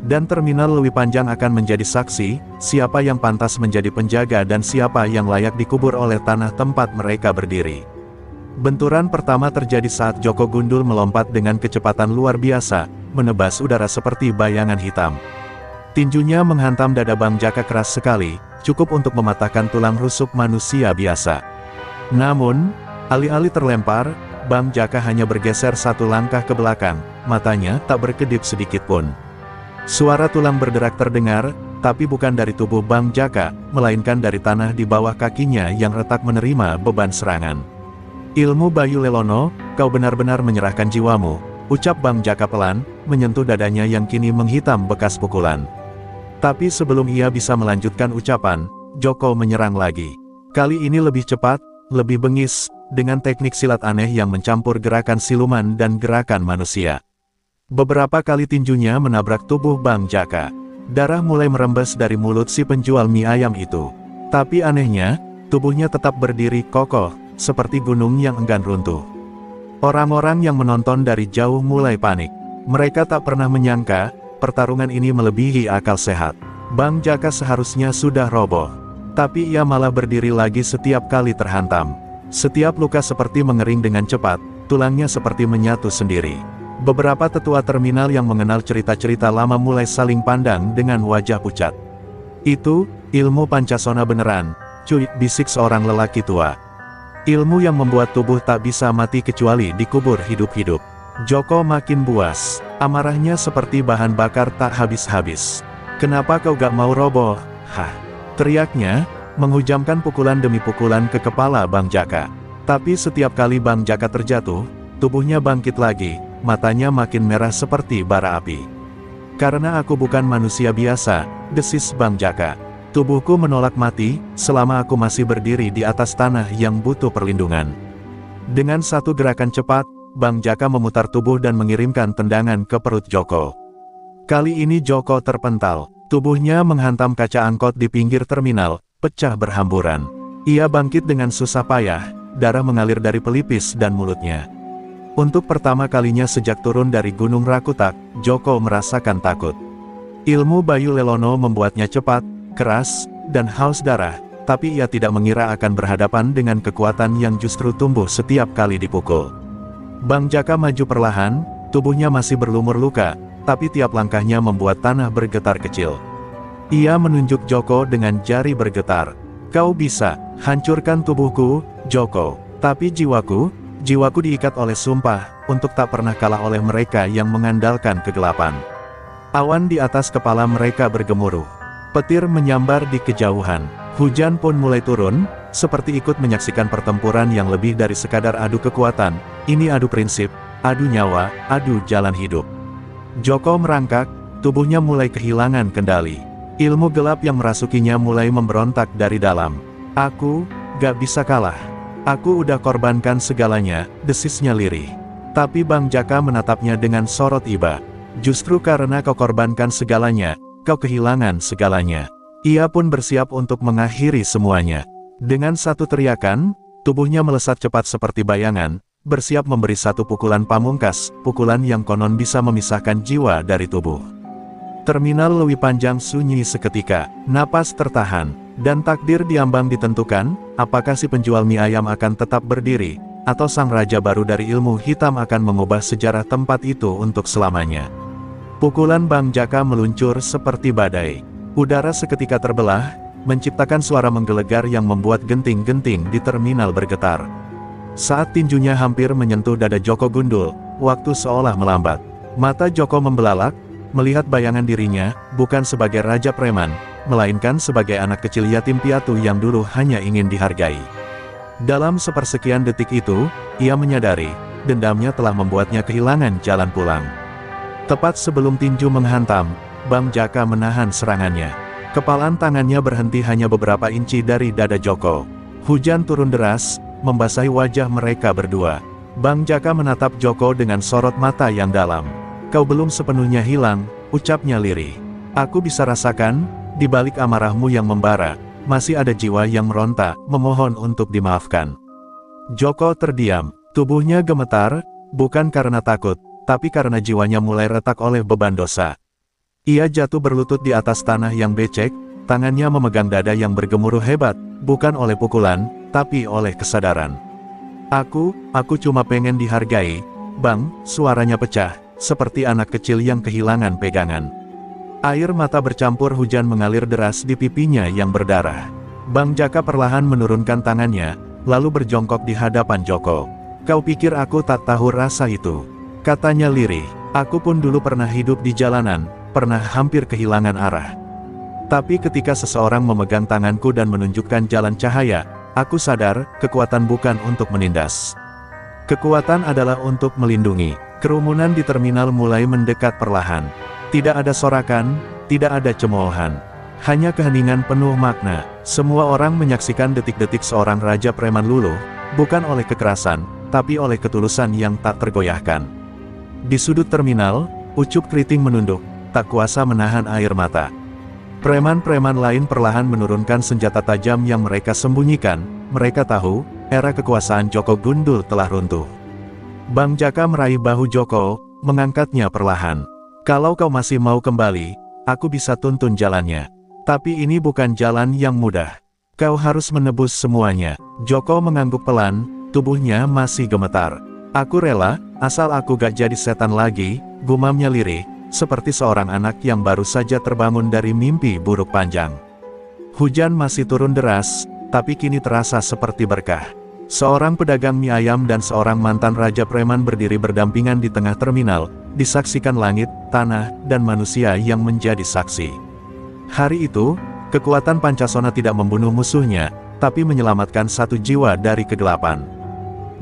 Dan terminal Lewi Panjang akan menjadi saksi, siapa yang pantas menjadi penjaga dan siapa yang layak dikubur oleh tanah tempat mereka berdiri. Benturan pertama terjadi saat Joko Gundul melompat dengan kecepatan luar biasa, menebas udara seperti bayangan hitam. Tinjunya menghantam dada Bang Jaka keras sekali, cukup untuk mematahkan tulang rusuk manusia biasa. Namun, alih-alih terlempar, Bang Jaka hanya bergeser satu langkah ke belakang, matanya tak berkedip sedikit pun. Suara tulang berderak terdengar, tapi bukan dari tubuh Bang Jaka, melainkan dari tanah di bawah kakinya yang retak menerima beban serangan. Ilmu Bayu Lelono, kau benar-benar menyerahkan jiwamu, ucap Bang Jaka pelan, menyentuh dadanya yang kini menghitam bekas pukulan. Tapi sebelum ia bisa melanjutkan ucapan, Joko menyerang lagi. Kali ini lebih cepat, lebih bengis, dengan teknik silat aneh yang mencampur gerakan siluman dan gerakan manusia. Beberapa kali tinjunya menabrak tubuh Bang Jaka. Darah mulai merembes dari mulut si penjual mie ayam itu. Tapi anehnya, tubuhnya tetap berdiri kokoh, seperti gunung yang enggan runtuh. Orang-orang yang menonton dari jauh mulai panik. Mereka tak pernah menyangka, pertarungan ini melebihi akal sehat. Bang Jaka seharusnya sudah roboh. Tapi ia malah berdiri lagi setiap kali terhantam. Setiap luka seperti mengering dengan cepat, tulangnya seperti menyatu sendiri. Beberapa tetua terminal yang mengenal cerita-cerita lama mulai saling pandang dengan wajah pucat. Itu, ilmu Pancasona beneran, cuy, bisik seorang lelaki tua. Ilmu yang membuat tubuh tak bisa mati kecuali dikubur hidup-hidup. Joko makin buas, amarahnya seperti bahan bakar tak habis-habis. Kenapa kau gak mau roboh? Hah! Teriaknya, menghujamkan pukulan demi pukulan ke kepala Bang Jaka. Tapi setiap kali Bang Jaka terjatuh, tubuhnya bangkit lagi, matanya makin merah seperti bara api. Karena aku bukan manusia biasa, desis Bang Jaka. Tubuhku menolak mati, selama aku masih berdiri di atas tanah yang butuh perlindungan. Dengan satu gerakan cepat, Bang Jaka memutar tubuh dan mengirimkan tendangan ke perut Joko. Kali ini Joko terpental, tubuhnya menghantam kaca angkot di pinggir terminal, pecah berhamburan. Ia bangkit dengan susah payah, darah mengalir dari pelipis dan mulutnya. Untuk pertama kalinya sejak turun dari Gunung Rakutak, Joko merasakan takut. Ilmu Bayu Lelono membuatnya cepat, keras, dan haus darah, tapi ia tidak mengira akan berhadapan dengan kekuatan yang justru tumbuh setiap kali dipukul. Bang Jaka maju perlahan, tubuhnya masih berlumur luka, tapi tiap langkahnya membuat tanah bergetar kecil. Ia menunjuk Joko dengan jari bergetar. Kau bisa hancurkan tubuhku, Joko, tapi jiwaku diikat oleh sumpah, untuk tak pernah kalah oleh mereka yang mengandalkan kegelapan. Awan di atas kepala mereka bergemuruh. Petir menyambar di kejauhan. Hujan pun mulai turun, seperti ikut menyaksikan pertempuran yang lebih dari sekadar adu kekuatan. Ini adu prinsip, adu nyawa, adu jalan hidup. Joko merangkak, tubuhnya mulai kehilangan kendali. Ilmu gelap yang merasukinya mulai memberontak dari dalam. Aku gak bisa kalah. Aku udah korbankan segalanya, desisnya lirih. Tapi Bang Jaka menatapnya dengan sorot iba. Justru karena kau korbankan segalanya, kau kehilangan segalanya. Ia pun bersiap untuk mengakhiri semuanya. Dengan satu teriakan, tubuhnya melesat cepat seperti bayangan, bersiap memberi satu pukulan pamungkas, pukulan yang konon bisa memisahkan jiwa dari tubuh. Terminal Lewi Panjang sunyi seketika, napas tertahan, dan takdir diambang ditentukan, apakah si penjual mie ayam akan tetap berdiri, atau sang raja baru dari ilmu hitam akan mengubah sejarah tempat itu untuk selamanya. Pukulan Bang Jaka meluncur seperti badai. Udara seketika terbelah, menciptakan suara menggelegar yang membuat genting-genting di terminal bergetar. Saat tinjunya hampir menyentuh dada Joko Gundul, waktu seolah melambat. Mata Joko membelalak, melihat bayangan dirinya, bukan sebagai raja preman, melainkan sebagai anak kecil yatim piatu yang dulu hanya ingin dihargai. Dalam sepersekian detik itu, ia menyadari, dendamnya telah membuatnya kehilangan jalan pulang. Tepat sebelum tinju menghantam, Bang Jaka menahan serangannya. Kepalan tangannya berhenti hanya beberapa inci dari dada Joko. Hujan turun deras, membasahi wajah mereka berdua. Bang Jaka menatap Joko dengan sorot mata yang dalam. "Kau belum sepenuhnya hilang," ucapnya lirih. "Aku bisa rasakan, di balik amarahmu yang membara, masih ada jiwa yang meronta, memohon untuk dimaafkan." Joko terdiam, tubuhnya gemetar, bukan karena takut, tapi karena jiwanya mulai retak oleh beban dosa. Ia jatuh berlutut di atas tanah yang becek, tangannya memegang dada yang bergemuruh hebat, bukan oleh pukulan, tapi oleh kesadaran. Aku cuma pengen dihargai, Bang," suaranya pecah, seperti anak kecil yang kehilangan pegangan. Air mata bercampur hujan mengalir deras di pipinya yang berdarah. Bang Jaka perlahan menurunkan tangannya, lalu berjongkok di hadapan Joko. "Kau pikir aku tak tahu rasa itu?" katanya lirih. "Aku pun dulu pernah hidup di jalanan, pernah hampir kehilangan arah. Tapi ketika seseorang memegang tanganku dan menunjukkan jalan cahaya, aku sadar, kekuatan bukan untuk menindas. Kekuatan adalah untuk melindungi." Kerumunan di terminal mulai mendekat perlahan. Tidak ada sorakan, tidak ada cemoohan. Hanya keheningan penuh makna. Semua orang menyaksikan detik-detik seorang raja preman luluh, bukan oleh kekerasan, tapi oleh ketulusan yang tak tergoyahkan. Di sudut terminal, Ucup Keriting menunduk, tak kuasa menahan air mata. Preman-preman lain perlahan menurunkan senjata tajam yang mereka sembunyikan. Mereka tahu, era kekuasaan Joko Gundul telah runtuh. Bang Jaka meraih bahu Joko, mengangkatnya perlahan. "Kalau kau masih mau kembali, aku bisa tuntun jalannya. Tapi ini bukan jalan yang mudah. Kau harus menebus semuanya." Joko mengangguk pelan, tubuhnya masih gemetar. "Aku rela, asal aku gak jadi setan lagi," gumamnya lirih, seperti seorang anak yang baru saja terbangun dari mimpi buruk panjang. Hujan masih turun deras, tapi kini terasa seperti berkah. Seorang pedagang mie ayam dan seorang mantan raja preman berdiri berdampingan di tengah terminal, disaksikan langit, tanah, dan manusia yang menjadi saksi. Hari itu, kekuatan Pancasona tidak membunuh musuhnya, tapi menyelamatkan satu jiwa dari kegelapan.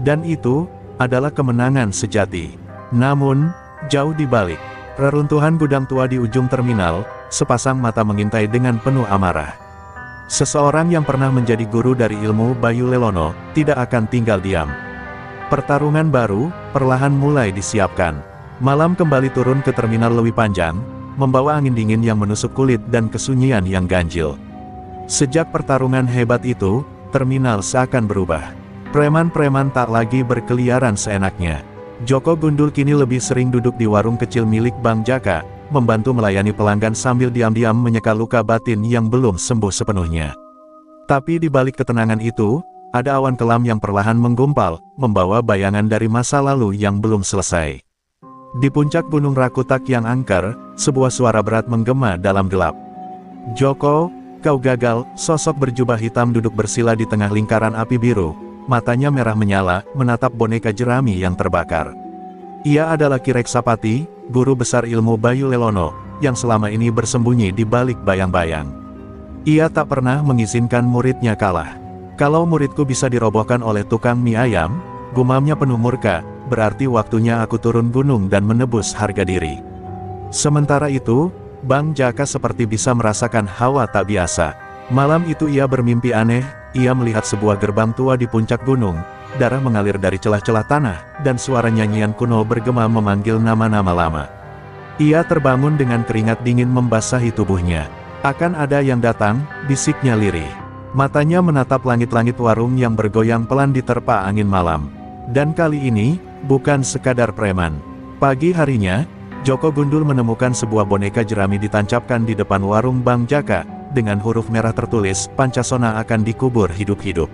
Dan itu adalah kemenangan sejati. Namun, jauh di balik reruntuhan gudang tua di ujung terminal, sepasang mata mengintai dengan penuh amarah. Seseorang yang pernah menjadi guru dari ilmu Bayu Lelono, tidak akan tinggal diam. Pertarungan baru, perlahan mulai disiapkan. Malam kembali turun ke terminal Lewi Panjang, membawa angin dingin yang menusuk kulit dan kesunyian yang ganjil. Sejak pertarungan hebat itu, terminal seakan berubah. Preman-preman tak lagi berkeliaran seenaknya. Joko Gundul kini lebih sering duduk di warung kecil milik Bang Jaka, membantu melayani pelanggan sambil diam-diam menyeka luka batin yang belum sembuh sepenuhnya. Tapi di balik ketenangan itu, ada awan kelam yang perlahan menggumpal, membawa bayangan dari masa lalu yang belum selesai. Di puncak Gunung Rakutak yang angker, sebuah suara berat menggema dalam gelap. "Joko, kau gagal." Sosok berjubah hitam duduk bersila di tengah lingkaran api biru. Matanya merah menyala, menatap boneka jerami yang terbakar. Ia adalah Ki Reksapati, guru besar ilmu Bayu Lelono, yang selama ini bersembunyi di balik bayang-bayang. Ia tak pernah mengizinkan muridnya kalah. "Kalau muridku bisa dirobohkan oleh tukang mie ayam," gumamnya penuh murka, "berarti waktunya aku turun gunung dan menebus harga diri." Sementara itu, Bang Jaka seperti bisa merasakan hawa tak biasa. Malam itu ia bermimpi aneh. Ia melihat sebuah gerbang tua di puncak gunung, darah mengalir dari celah-celah tanah, dan suara nyanyian kuno bergema memanggil nama-nama lama. Ia terbangun dengan keringat dingin membasahi tubuhnya. "Akan ada yang datang," bisiknya lirih. Matanya menatap langit-langit warung yang bergoyang pelan diterpa angin malam. Dan kali ini, bukan sekadar preman. Pagi harinya, Joko Gundul menemukan sebuah boneka jerami ditancapkan di depan warung Bang Jaka, dengan huruf merah tertulis, "Pancasona akan dikubur hidup-hidup."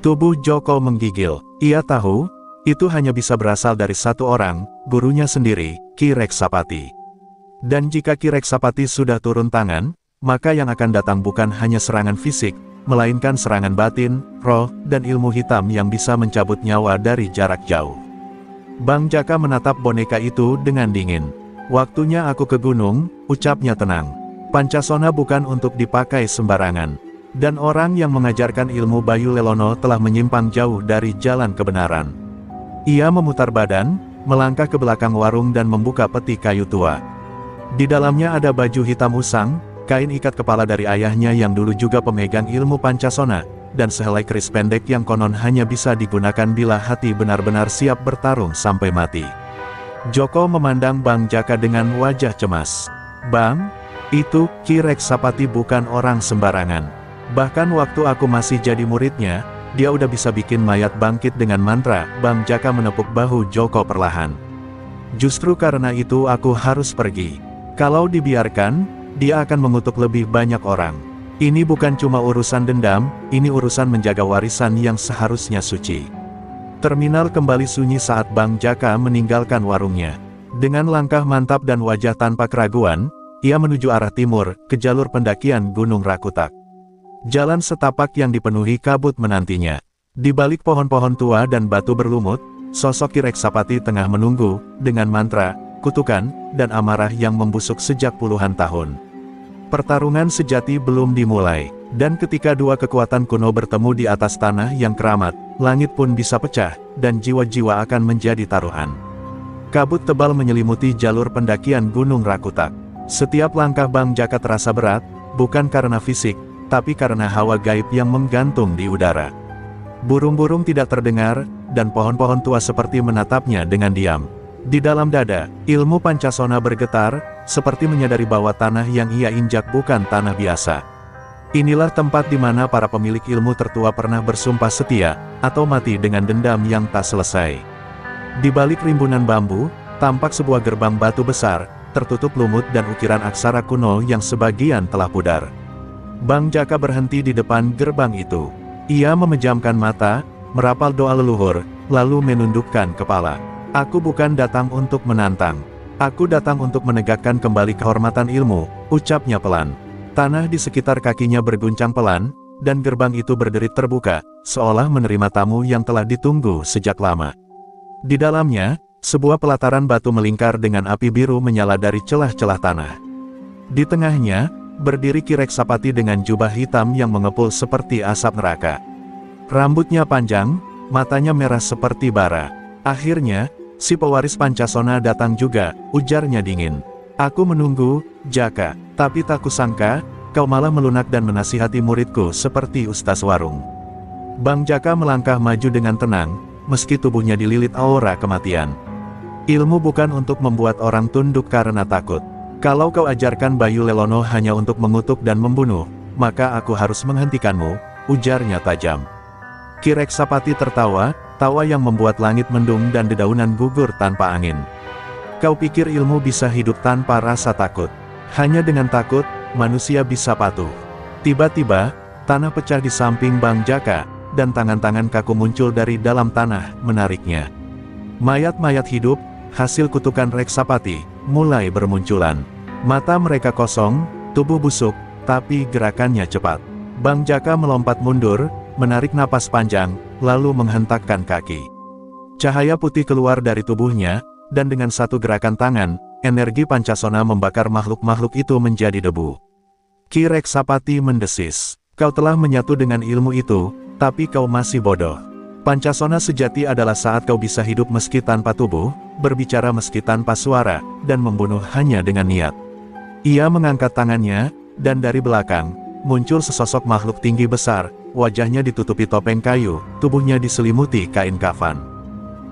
Tubuh Joko menggigil. Ia tahu, itu hanya bisa berasal dari satu orang, gurunya sendiri, Ki Reksapati. Dan jika Ki Reksapati sudah turun tangan, maka yang akan datang bukan hanya serangan fisik, melainkan serangan batin, roh, dan ilmu hitam yang bisa mencabut nyawa dari jarak jauh. Bang Jaka menatap boneka itu dengan dingin. Waktunya aku ke gunung, ucapnya tenang. Pancasona bukan untuk dipakai sembarangan. Dan orang yang mengajarkan ilmu Bayu Lelono telah menyimpang jauh dari jalan kebenaran. Ia memutar badan, melangkah ke belakang warung dan membuka peti kayu tua. Di dalamnya ada baju hitam usang, kain ikat kepala dari ayahnya yang dulu juga pemegang ilmu Pancasona, dan sehelai keris pendek yang konon hanya bisa digunakan bila hati benar-benar siap bertarung sampai mati. Joko memandang Bang Jaka dengan wajah cemas. "Bang, itu Ki Reksapati bukan orang sembarangan. Bahkan waktu aku masih jadi muridnya, dia udah bisa bikin mayat bangkit dengan mantra." Bang Jaka menepuk bahu Joko perlahan. "Justru karena itu aku harus pergi. Kalau dibiarkan, dia akan mengutuk lebih banyak orang. Ini bukan cuma urusan dendam, ini urusan menjaga warisan yang seharusnya suci." Terminal kembali sunyi saat Bang Jaka meninggalkan warungnya. Dengan langkah mantap dan wajah tanpa keraguan, ia menuju arah timur, ke jalur pendakian Gunung Rakutak. Jalan setapak yang dipenuhi kabut menantinya. Di balik pohon-pohon tua dan batu berlumut, sosok Ki Reksapati tengah menunggu, dengan mantra, kutukan, dan amarah yang membusuk sejak puluhan tahun. Pertarungan sejati belum dimulai, dan ketika dua kekuatan kuno bertemu di atas tanah yang keramat, langit pun bisa pecah, dan jiwa-jiwa akan menjadi taruhan. Kabut tebal menyelimuti jalur pendakian Gunung Rakutak. Setiap langkah Bang Jaka terasa berat, bukan karena fisik, tapi karena hawa gaib yang menggantung di udara. Burung-burung tidak terdengar, dan pohon-pohon tua seperti menatapnya dengan diam. Di dalam dada, ilmu Pancasona bergetar, seperti menyadari bahwa tanah yang ia injak bukan tanah biasa. Inilah tempat di mana para pemilik ilmu tertua pernah bersumpah setia, atau mati dengan dendam yang tak selesai. Di balik rimbunan bambu, tampak sebuah gerbang batu besar, tertutup lumut dan ukiran aksara kuno yang sebagian telah pudar. Bang Jaka berhenti di depan gerbang itu. Ia memejamkan mata, merapal doa leluhur, lalu menundukkan kepala. "Aku bukan datang untuk menantang. Aku datang untuk menegakkan kembali kehormatan ilmu," ucapnya pelan. Tanah di sekitar kakinya berguncang pelan, dan gerbang itu berderit terbuka, seolah menerima tamu yang telah ditunggu sejak lama. Di dalamnya, sebuah pelataran batu melingkar dengan api biru menyala dari celah-celah tanah. Di tengahnya, berdiri Ki Reksapati dengan jubah hitam yang mengepul seperti asap neraka. Rambutnya panjang, matanya merah seperti bara. Akhirnya, si pewaris Pancasona datang juga, ujarnya dingin. "Aku menunggu, Jaka, tapi tak kusangka, kau malah melunak dan menasihati muridku seperti Ustaz Warung." Bang Jaka melangkah maju dengan tenang, meski tubuhnya dililit aura kematian. "Ilmu bukan untuk membuat orang tunduk karena takut. Kalau kau ajarkan Bayu Lelono hanya untuk mengutuk dan membunuh, maka aku harus menghentikanmu," ujarnya tajam. Ki Reksapati tertawa, tawa yang membuat langit mendung dan dedaunan gugur tanpa angin. "Kau pikir ilmu bisa hidup tanpa rasa takut? Hanya dengan takut, manusia bisa patuh." Tiba-tiba, tanah pecah di samping Bang Jaka, dan tangan-tangan kaku muncul dari dalam tanah, menariknya. Mayat-mayat hidup, hasil kutukan Reksapati, mulai bermunculan. Mata mereka kosong, tubuh busuk, tapi gerakannya cepat. Bang Jaka melompat mundur, menarik napas panjang, lalu menghentakkan kaki. Cahaya putih keluar dari tubuhnya, dan dengan satu gerakan tangan, energi Pancasona membakar makhluk-makhluk itu menjadi debu. Ki Reksapati mendesis, "Kau telah menyatu dengan ilmu itu, tapi kau masih bodoh. Pancasona sejati adalah saat kau bisa hidup meski tanpa tubuh, berbicara meski tanpa suara, dan membunuh hanya dengan niat." Ia mengangkat tangannya, dan dari belakang, muncul sesosok makhluk tinggi besar, wajahnya ditutupi topeng kayu, tubuhnya diselimuti kain kafan.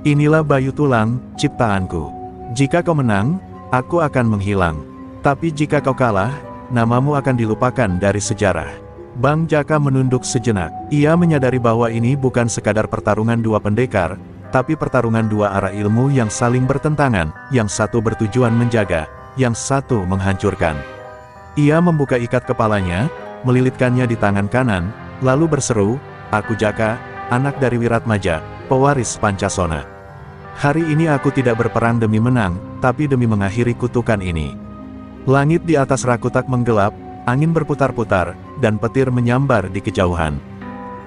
"Inilah Bayu Tulang, ciptaanku. Jika kau menang, aku akan menghilang. Tapi jika kau kalah, namamu akan dilupakan dari sejarah." Bang Jaka menunduk sejenak. Ia menyadari bahwa ini bukan sekadar pertarungan dua pendekar, tapi pertarungan dua arah ilmu yang saling bertentangan, yang satu bertujuan menjaga, yang satu menghancurkan. Ia membuka ikat kepalanya, melilitkannya di tangan kanan, lalu berseru, "Aku Jaka, anak dari Wiratmaja, pewaris Pancasona. Hari ini aku tidak berperang demi menang, tapi demi mengakhiri kutukan ini." Langit di atas Rakutak menggelap, angin berputar-putar, dan petir menyambar di kejauhan.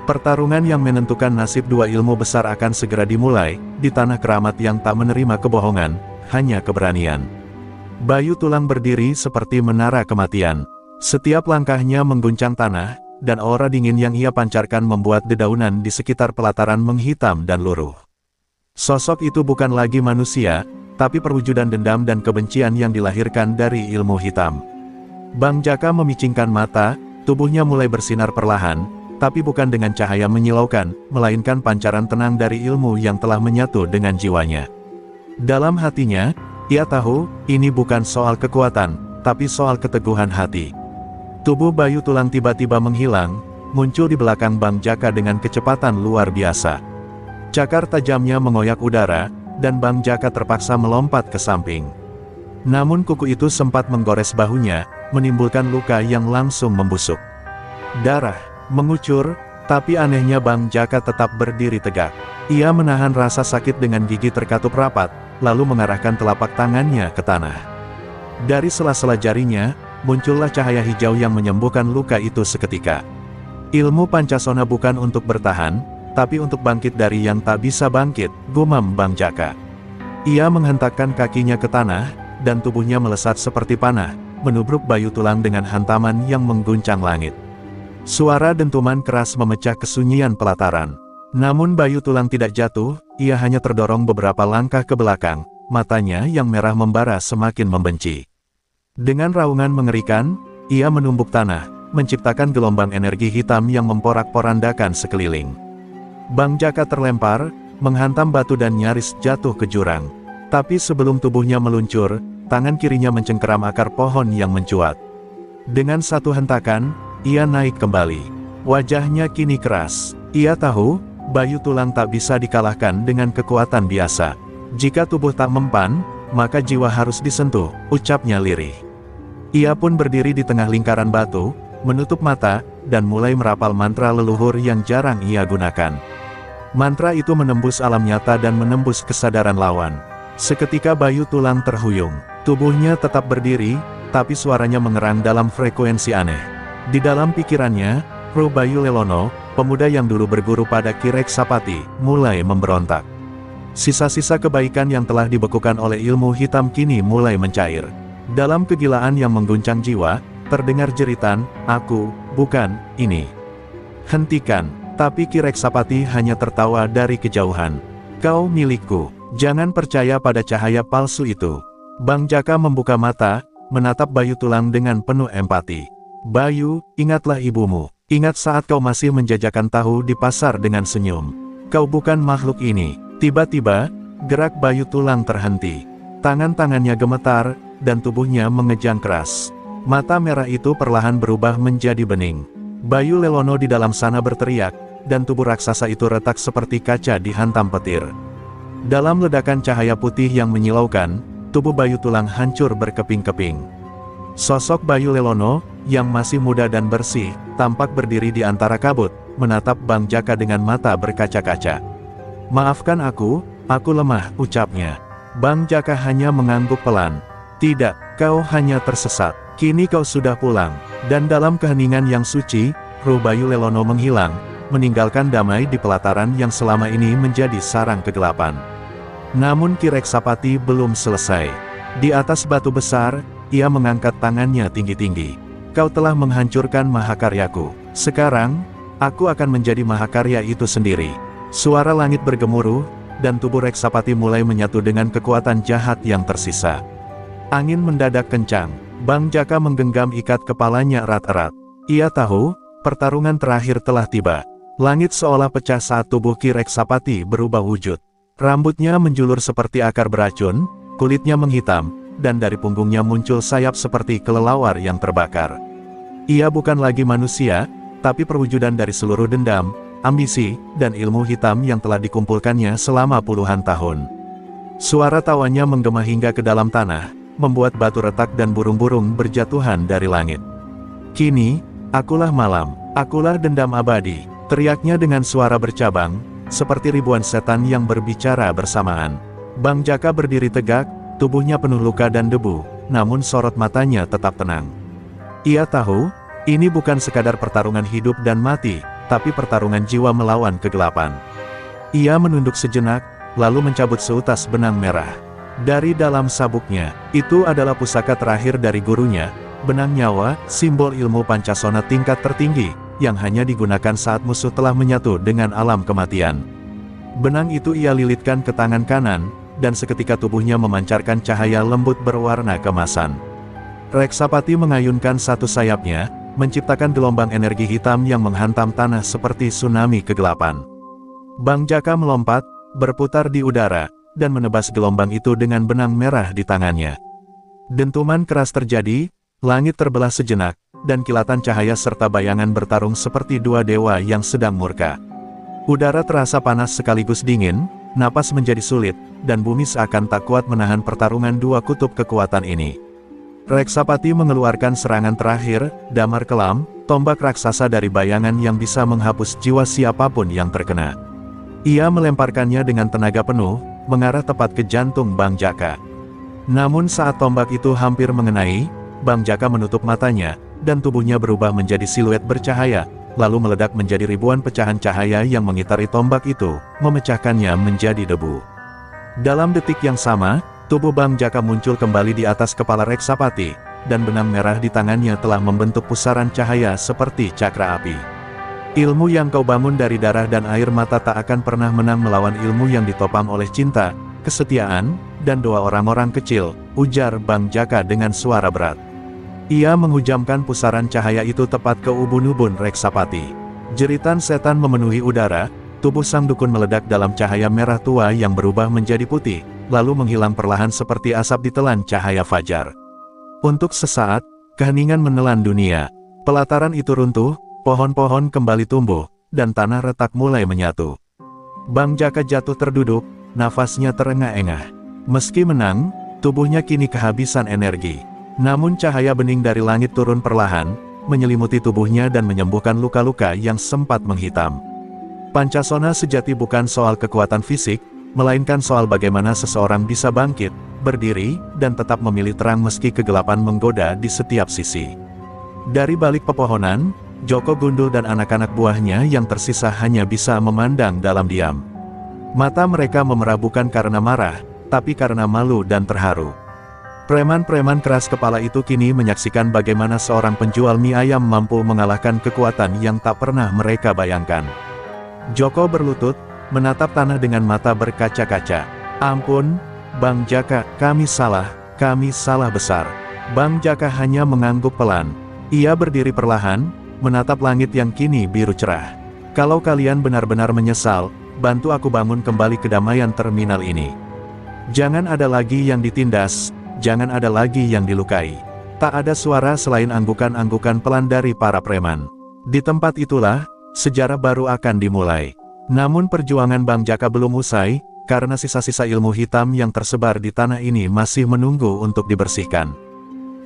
Pertarungan yang menentukan nasib dua ilmu besar akan segera dimulai, di tanah keramat yang tak menerima kebohongan, hanya keberanian. Bayu Tulang berdiri seperti menara kematian. Setiap langkahnya mengguncang tanah, dan aura dingin yang ia pancarkan membuat dedaunan di sekitar pelataran menghitam dan luruh. Sosok itu bukan lagi manusia, tapi perwujudan dendam dan kebencian yang dilahirkan dari ilmu hitam. Bang Jaka memicingkan mata, tubuhnya mulai bersinar perlahan, tapi bukan dengan cahaya menyilaukan, melainkan pancaran tenang dari ilmu yang telah menyatu dengan jiwanya. Dalam hatinya, ia tahu, ini bukan soal kekuatan, tapi soal keteguhan hati. Tubuh Bayu Tulang tiba-tiba menghilang, muncul di belakang Bang Jaka dengan kecepatan luar biasa. Cakar tajamnya mengoyak udara, dan Bang Jaka terpaksa melompat ke samping. Namun kuku itu sempat menggores bahunya, menimbulkan luka yang langsung membusuk. Darah mengucur, tapi anehnya Bang Jaka tetap berdiri tegak. Ia menahan rasa sakit dengan gigi terkatup rapat, lalu mengarahkan telapak tangannya ke tanah. Dari sela-sela jarinya, muncullah cahaya hijau yang menyembuhkan luka itu seketika. Ilmu Pancasona bukan untuk bertahan, tapi untuk bangkit dari yang tak bisa bangkit, gumam Bang Jaka. Ia menghentakkan kakinya ke tanah, dan tubuhnya melesat seperti panah, menubruk Bayu Tulang dengan hantaman yang mengguncang langit. Suara dentuman keras memecah kesunyian pelataran. Namun Bayu Tulang tidak jatuh, ia hanya terdorong beberapa langkah ke belakang, matanya yang merah membara semakin membenci. Dengan raungan mengerikan, ia menumbuk tanah, menciptakan gelombang energi hitam yang memporak-porandakan sekeliling. Bang Jaka terlempar, menghantam batu dan nyaris jatuh ke jurang. Tapi sebelum tubuhnya meluncur, tangan kirinya mencengkeram akar pohon yang mencuat. Dengan satu hentakan, ia naik kembali. Wajahnya kini keras. Ia tahu, Bayu Tulang tak bisa dikalahkan dengan kekuatan biasa. Jika tubuh tak mempan, maka jiwa harus disentuh, ucapnya lirih. Ia pun berdiri di tengah lingkaran batu, menutup mata, dan mulai merapal mantra leluhur yang jarang ia gunakan. Mantra itu menembus alam nyata dan menembus kesadaran lawan. Seketika Bayu Tulang terhuyung. Tubuhnya tetap berdiri, tapi suaranya mengerang dalam frekuensi aneh. Di dalam pikirannya, Roh Bayu Lelono, pemuda yang dulu berguru pada Ki Reksapati, mulai memberontak. Sisa-sisa kebaikan yang telah dibekukan oleh ilmu hitam kini mulai mencair. Dalam kegilaan yang mengguncang jiwa, terdengar jeritan, "Aku, bukan, ini. Hentikan." Tapi Ki Reksapati hanya tertawa dari kejauhan. "Kau milikku, jangan percaya pada cahaya palsu itu." Bang Jaka membuka mata, menatap Bayu Tulang dengan penuh empati. "Bayu, ingatlah ibumu. Ingat saat kau masih menjajakan tahu di pasar dengan senyum. Kau bukan makhluk ini." Tiba-tiba, gerak Bayu Tulang terhenti. Tangan-tangannya gemetar, dan tubuhnya mengejang keras. Mata merah itu perlahan berubah menjadi bening. Bayu Lelono di dalam sana berteriak, dan tubuh raksasa itu retak seperti kaca dihantam petir. Dalam ledakan cahaya putih yang menyilaukan, tubuh Bayu Tulang hancur berkeping-keping. Sosok Bayu Lelono, yang masih muda dan bersih, tampak berdiri di antara kabut, menatap Bang Jaka dengan mata berkaca-kaca. "Maafkan aku lemah," ucapnya. Bang Jaka hanya mengangguk pelan. "Tidak, kau hanya tersesat. Kini kau sudah pulang." Dan dalam keheningan yang suci, roh Bayu Lelono menghilang, meninggalkan damai di pelataran yang selama ini menjadi sarang kegelapan. Namun Ki Reksapati belum selesai. Di atas batu besar, ia mengangkat tangannya tinggi-tinggi. "Kau telah menghancurkan mahakaryaku. Sekarang, aku akan menjadi mahakarya itu sendiri." Suara langit bergemuruh, dan tubuh Reksapati mulai menyatu dengan kekuatan jahat yang tersisa. Angin mendadak kencang. Bang Jaka menggenggam ikat kepalanya erat-erat. Ia tahu, pertarungan terakhir telah tiba. Langit seolah pecah saat tubuh Ki Reksapati berubah wujud. Rambutnya menjulur seperti akar beracun, kulitnya menghitam, dan dari punggungnya muncul sayap seperti kelelawar yang terbakar. Ia bukan lagi manusia, tapi perwujudan dari seluruh dendam, ambisi, dan ilmu hitam yang telah dikumpulkannya selama puluhan tahun. Suara tawanya menggema hingga ke dalam tanah, membuat batu retak dan burung-burung berjatuhan dari langit. "Kini, akulah malam, akulah dendam abadi," teriaknya dengan suara bercabang, seperti ribuan setan yang berbicara bersamaan. Bang Jaka berdiri tegak, tubuhnya penuh luka dan debu, namun sorot matanya tetap tenang. Ia tahu, ini bukan sekadar pertarungan hidup dan mati, tapi pertarungan jiwa melawan kegelapan. Ia menunduk sejenak, lalu mencabut seutas benang merah. Dari dalam sabuknya, itu adalah pusaka terakhir dari gurunya, benang nyawa, simbol ilmu Pancasona tingkat tertinggi, yang hanya digunakan saat musuh telah menyatu dengan alam kematian. Benang itu ia lilitkan ke tangan kanan, dan seketika tubuhnya memancarkan cahaya lembut berwarna keemasan. Reksapati mengayunkan satu sayapnya, menciptakan gelombang energi hitam yang menghantam tanah seperti tsunami kegelapan. Bang Jaka melompat, berputar di udara, dan menebas gelombang itu dengan benang merah di tangannya. Dentuman keras terjadi, langit terbelah sejenak, dan kilatan cahaya serta bayangan bertarung seperti dua dewa yang sedang murka. Udara terasa panas sekaligus dingin, napas menjadi sulit, dan bumi seakan tak kuat menahan pertarungan dua kutub kekuatan ini. Reksapati mengeluarkan serangan terakhir, damar kelam, tombak raksasa dari bayangan yang bisa menghapus jiwa siapapun yang terkena. Ia melemparkannya dengan tenaga penuh, mengarah tepat ke jantung Bang Jaka. Namun saat tombak itu hampir mengenai, Bang Jaka menutup matanya, dan tubuhnya berubah menjadi siluet bercahaya, lalu meledak menjadi ribuan pecahan cahaya yang mengitari tombak itu, memecahkannya menjadi debu. Dalam detik yang sama, tubuh Bang Jaka muncul kembali di atas kepala Reksapati, dan benang merah di tangannya telah membentuk pusaran cahaya seperti cakra api. Ilmu yang kau bangun dari darah dan air mata tak akan pernah menang melawan ilmu yang ditopang oleh cinta, kesetiaan, dan doa orang-orang kecil, ujar Bang Jaka dengan suara berat. Ia menghujamkan pusaran cahaya itu tepat ke ubun-ubun Reksapati. Jeritan setan memenuhi udara, tubuh sang dukun meledak dalam cahaya merah tua yang berubah menjadi putih, lalu menghilang perlahan seperti asap ditelan cahaya fajar. Untuk sesaat, keheningan menelan dunia. Pelataran itu runtuh, pohon-pohon kembali tumbuh, dan tanah retak mulai menyatu. Bang Jaka jatuh terduduk, nafasnya terengah-engah. Meski menang, tubuhnya kini kehabisan energi. Namun cahaya bening dari langit turun perlahan, menyelimuti tubuhnya dan menyembuhkan luka-luka yang sempat menghitam. Pancasona sejati bukan soal kekuatan fisik, melainkan soal bagaimana seseorang bisa bangkit, berdiri, dan tetap memilih terang meski kegelapan menggoda di setiap sisi. Dari balik pepohonan, Joko Gundul dan anak-anak buahnya yang tersisa hanya bisa memandang dalam diam. Mata mereka memerah bukan karena marah, tapi karena malu dan terharu. Preman-preman keras kepala itu kini menyaksikan bagaimana seorang penjual mie ayam mampu mengalahkan kekuatan yang tak pernah mereka bayangkan. Joko berlutut, menatap tanah dengan mata berkaca-kaca. Ampun, Bang Jaka, kami salah besar. Bang Jaka hanya mengangguk pelan. Ia berdiri perlahan, menatap langit yang kini biru cerah. Kalau kalian benar-benar menyesal, bantu aku bangun kembali kedamaian terminal ini. Jangan ada lagi yang ditindas, jangan ada lagi yang dilukai. Tak ada suara selain anggukan-anggukan pelan dari para preman. Di tempat itulah, sejarah baru akan dimulai. Namun perjuangan Bang Jaka belum usai, karena sisa-sisa ilmu hitam yang tersebar di tanah ini masih menunggu untuk dibersihkan.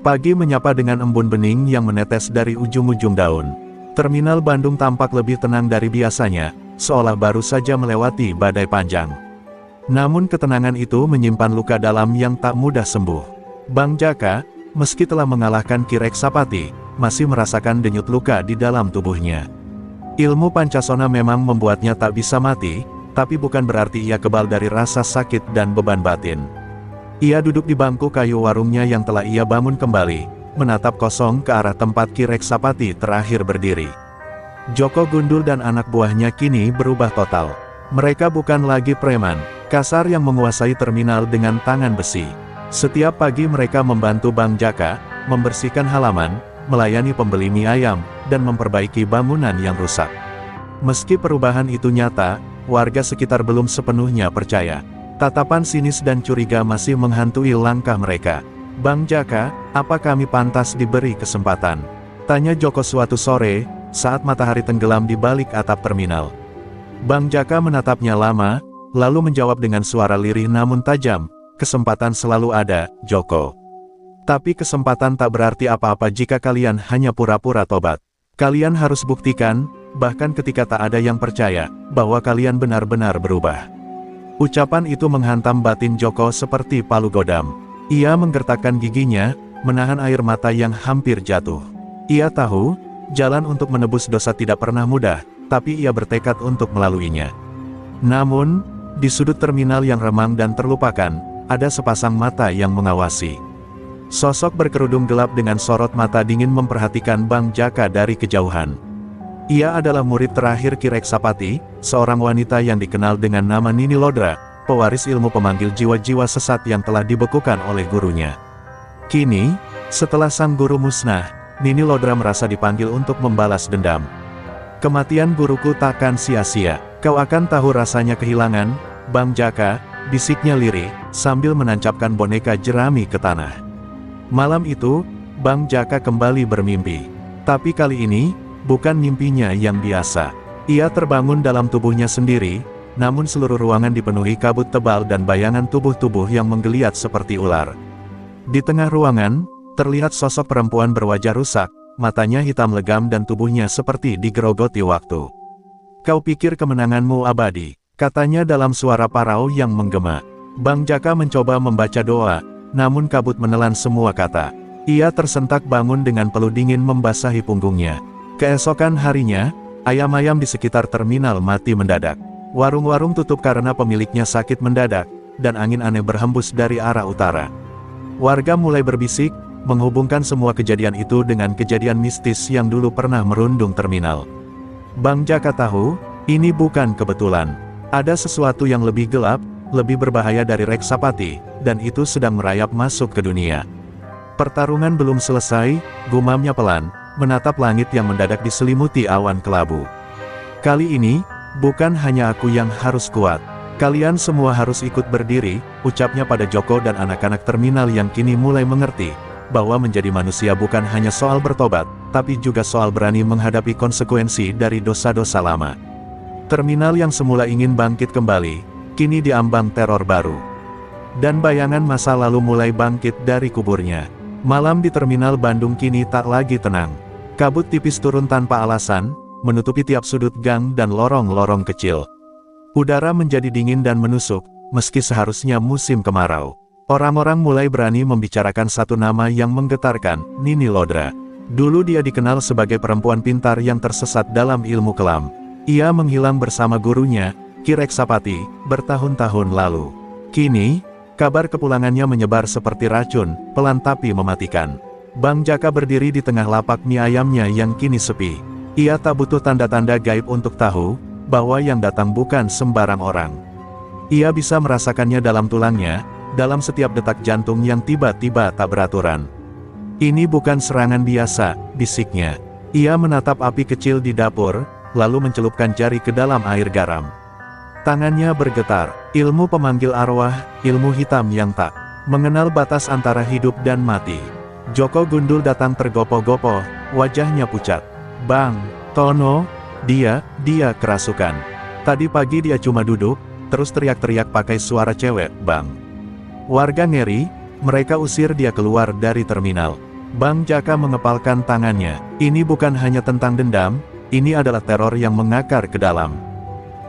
Pagi menyapa dengan embun bening yang menetes dari ujung-ujung daun. Terminal Bandung tampak lebih tenang dari biasanya, seolah baru saja melewati badai panjang. Namun ketenangan itu menyimpan luka dalam yang tak mudah sembuh. Bang Jaka, meski telah mengalahkan Ki Reksapati, masih merasakan denyut luka di dalam tubuhnya. Ilmu Pancasona memang membuatnya tak bisa mati, tapi bukan berarti ia kebal dari rasa sakit dan beban batin. Ia duduk di bangku kayu warungnya yang telah ia bangun kembali, menatap kosong ke arah tempat Ki Reksapati terakhir berdiri. Joko Gundul dan anak buahnya kini berubah total. Mereka bukan lagi preman kasar yang menguasai terminal dengan tangan besi. Setiap pagi mereka membantu Bang Jaka, membersihkan halaman, melayani pembeli mie ayam, dan memperbaiki bangunan yang rusak. Meski perubahan itu nyata, warga sekitar belum sepenuhnya percaya. Tatapan sinis dan curiga masih menghantui langkah mereka. Bang Jaka, apa kami pantas diberi kesempatan? Tanya Joko suatu sore, saat matahari tenggelam di balik atap terminal. Bang Jaka menatapnya lama, lalu menjawab dengan suara lirih namun tajam, kesempatan selalu ada, Joko. Tapi kesempatan tak berarti apa-apa jika kalian hanya pura-pura tobat. Kalian harus buktikan, bahkan ketika tak ada yang percaya, bahwa kalian benar-benar berubah. Ucapan itu menghantam batin Joko seperti palu godam. Ia menggertakkan giginya, menahan air mata yang hampir jatuh. Ia tahu, jalan untuk menebus dosa tidak pernah mudah, tapi ia bertekad untuk melaluinya. Namun, di sudut terminal yang remang dan terlupakan, ada sepasang mata yang mengawasi. Sosok berkerudung gelap dengan sorot mata dingin memperhatikan Bang Jaka dari kejauhan. Ia adalah murid terakhir Ki Reksapati, seorang wanita yang dikenal dengan nama Nini Lodra, pewaris ilmu pemanggil jiwa-jiwa sesat yang telah dibekukan oleh gurunya. Kini, setelah sang guru musnah, Nini Lodra merasa dipanggil untuk membalas dendam. Kematian guruku takkan sia-sia, kau akan tahu rasanya kehilangan, Bang Jaka, bisiknya lirih, sambil menancapkan boneka jerami ke tanah. Malam itu, Bang Jaka kembali bermimpi. Tapi kali ini, bukan mimpinya yang biasa. Ia terbangun dalam tubuhnya sendiri, namun seluruh ruangan dipenuhi kabut tebal dan bayangan tubuh-tubuh yang menggeliat seperti ular. Di tengah ruangan, terlihat sosok perempuan berwajah rusak, matanya hitam legam dan tubuhnya seperti digerogoti waktu. Kau pikir kemenanganmu abadi, katanya dalam suara parau yang menggema. Bang Jaka mencoba membaca doa, namun kabut menelan semua kata. Ia tersentak bangun dengan peluh dingin membasahi punggungnya. Keesokan harinya, ayam-ayam di sekitar terminal mati mendadak. Warung-warung tutup karena pemiliknya sakit mendadak, dan angin aneh berhembus dari arah utara. Warga mulai berbisik, menghubungkan semua kejadian itu dengan kejadian mistis yang dulu pernah merundung terminal. Bang Jaka tahu, ini bukan kebetulan. Ada sesuatu yang lebih gelap, lebih berbahaya dari Reksapati, dan itu sedang merayap masuk ke dunia. Pertarungan belum selesai, gumamnya pelan, menatap langit yang mendadak diselimuti awan kelabu. Kali ini, bukan hanya aku yang harus kuat. Kalian semua harus ikut berdiri, ucapnya pada Joko dan anak-anak terminal yang kini mulai mengerti, bahwa menjadi manusia bukan hanya soal bertobat, tapi juga soal berani menghadapi konsekuensi dari dosa-dosa lama. Terminal yang semula ingin bangkit kembali, kini diambang teror baru. Dan bayangan masa lalu mulai bangkit dari kuburnya. Malam di terminal Bandung kini tak lagi tenang. Kabut tipis turun tanpa alasan, menutupi tiap sudut gang dan lorong-lorong kecil. Udara menjadi dingin dan menusuk, meski seharusnya musim kemarau. Orang-orang mulai berani membicarakan satu nama yang menggetarkan, Nini Lodra. Dulu dia dikenal sebagai perempuan pintar yang tersesat dalam ilmu kelam. Ia menghilang bersama gurunya, Ki Reksapati, bertahun-tahun lalu. Kini, kabar kepulangannya menyebar seperti racun, pelan tapi mematikan. Bang Jaka berdiri di tengah lapak mie ayamnya yang kini sepi. Ia tak butuh tanda-tanda gaib untuk tahu, bahwa yang datang bukan sembarang orang. Ia bisa merasakannya dalam tulangnya, dalam setiap detak jantung yang tiba-tiba tak beraturan. Ini bukan serangan biasa, bisiknya. Ia menatap api kecil di dapur, lalu mencelupkan jari ke dalam air garam. Tangannya bergetar, ilmu pemanggil arwah, ilmu hitam yang tak mengenal batas antara hidup dan mati. Joko Gundul datang tergopoh-gopoh, wajahnya pucat. Bang Tono, dia kerasukan. Tadi pagi dia cuma duduk, terus teriak-teriak pakai suara cewek, Bang. Warga ngeri, mereka usir dia keluar dari terminal. Bang Jaka mengepalkan tangannya. Ini bukan hanya tentang dendam, ini adalah teror yang mengakar ke dalam.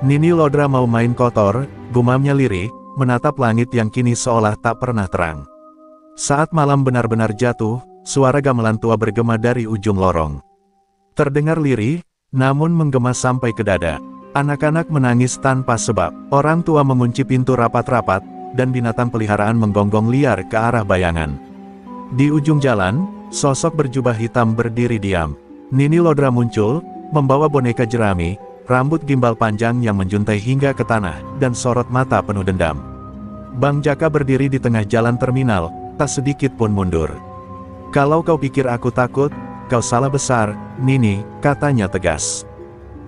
Nini Lodra mau main kotor, gumamnya lirih, menatap langit yang kini seolah tak pernah terang. Saat malam benar-benar jatuh, suara gamelan tua bergema dari ujung lorong. Terdengar lirih, namun menggema sampai ke dada. Anak-anak menangis tanpa sebab, orang tua mengunci pintu rapat-rapat, dan binatang peliharaan menggonggong liar ke arah bayangan. Di ujung jalan, sosok berjubah hitam berdiri diam. Nini Lodra muncul, membawa boneka jerami, rambut gimbal panjang yang menjuntai hingga ke tanah, dan sorot mata penuh dendam. Bang Jaka berdiri di tengah jalan terminal, tak sedikit pun mundur. Kalau kau pikir aku takut, kau salah besar, Nini, katanya tegas.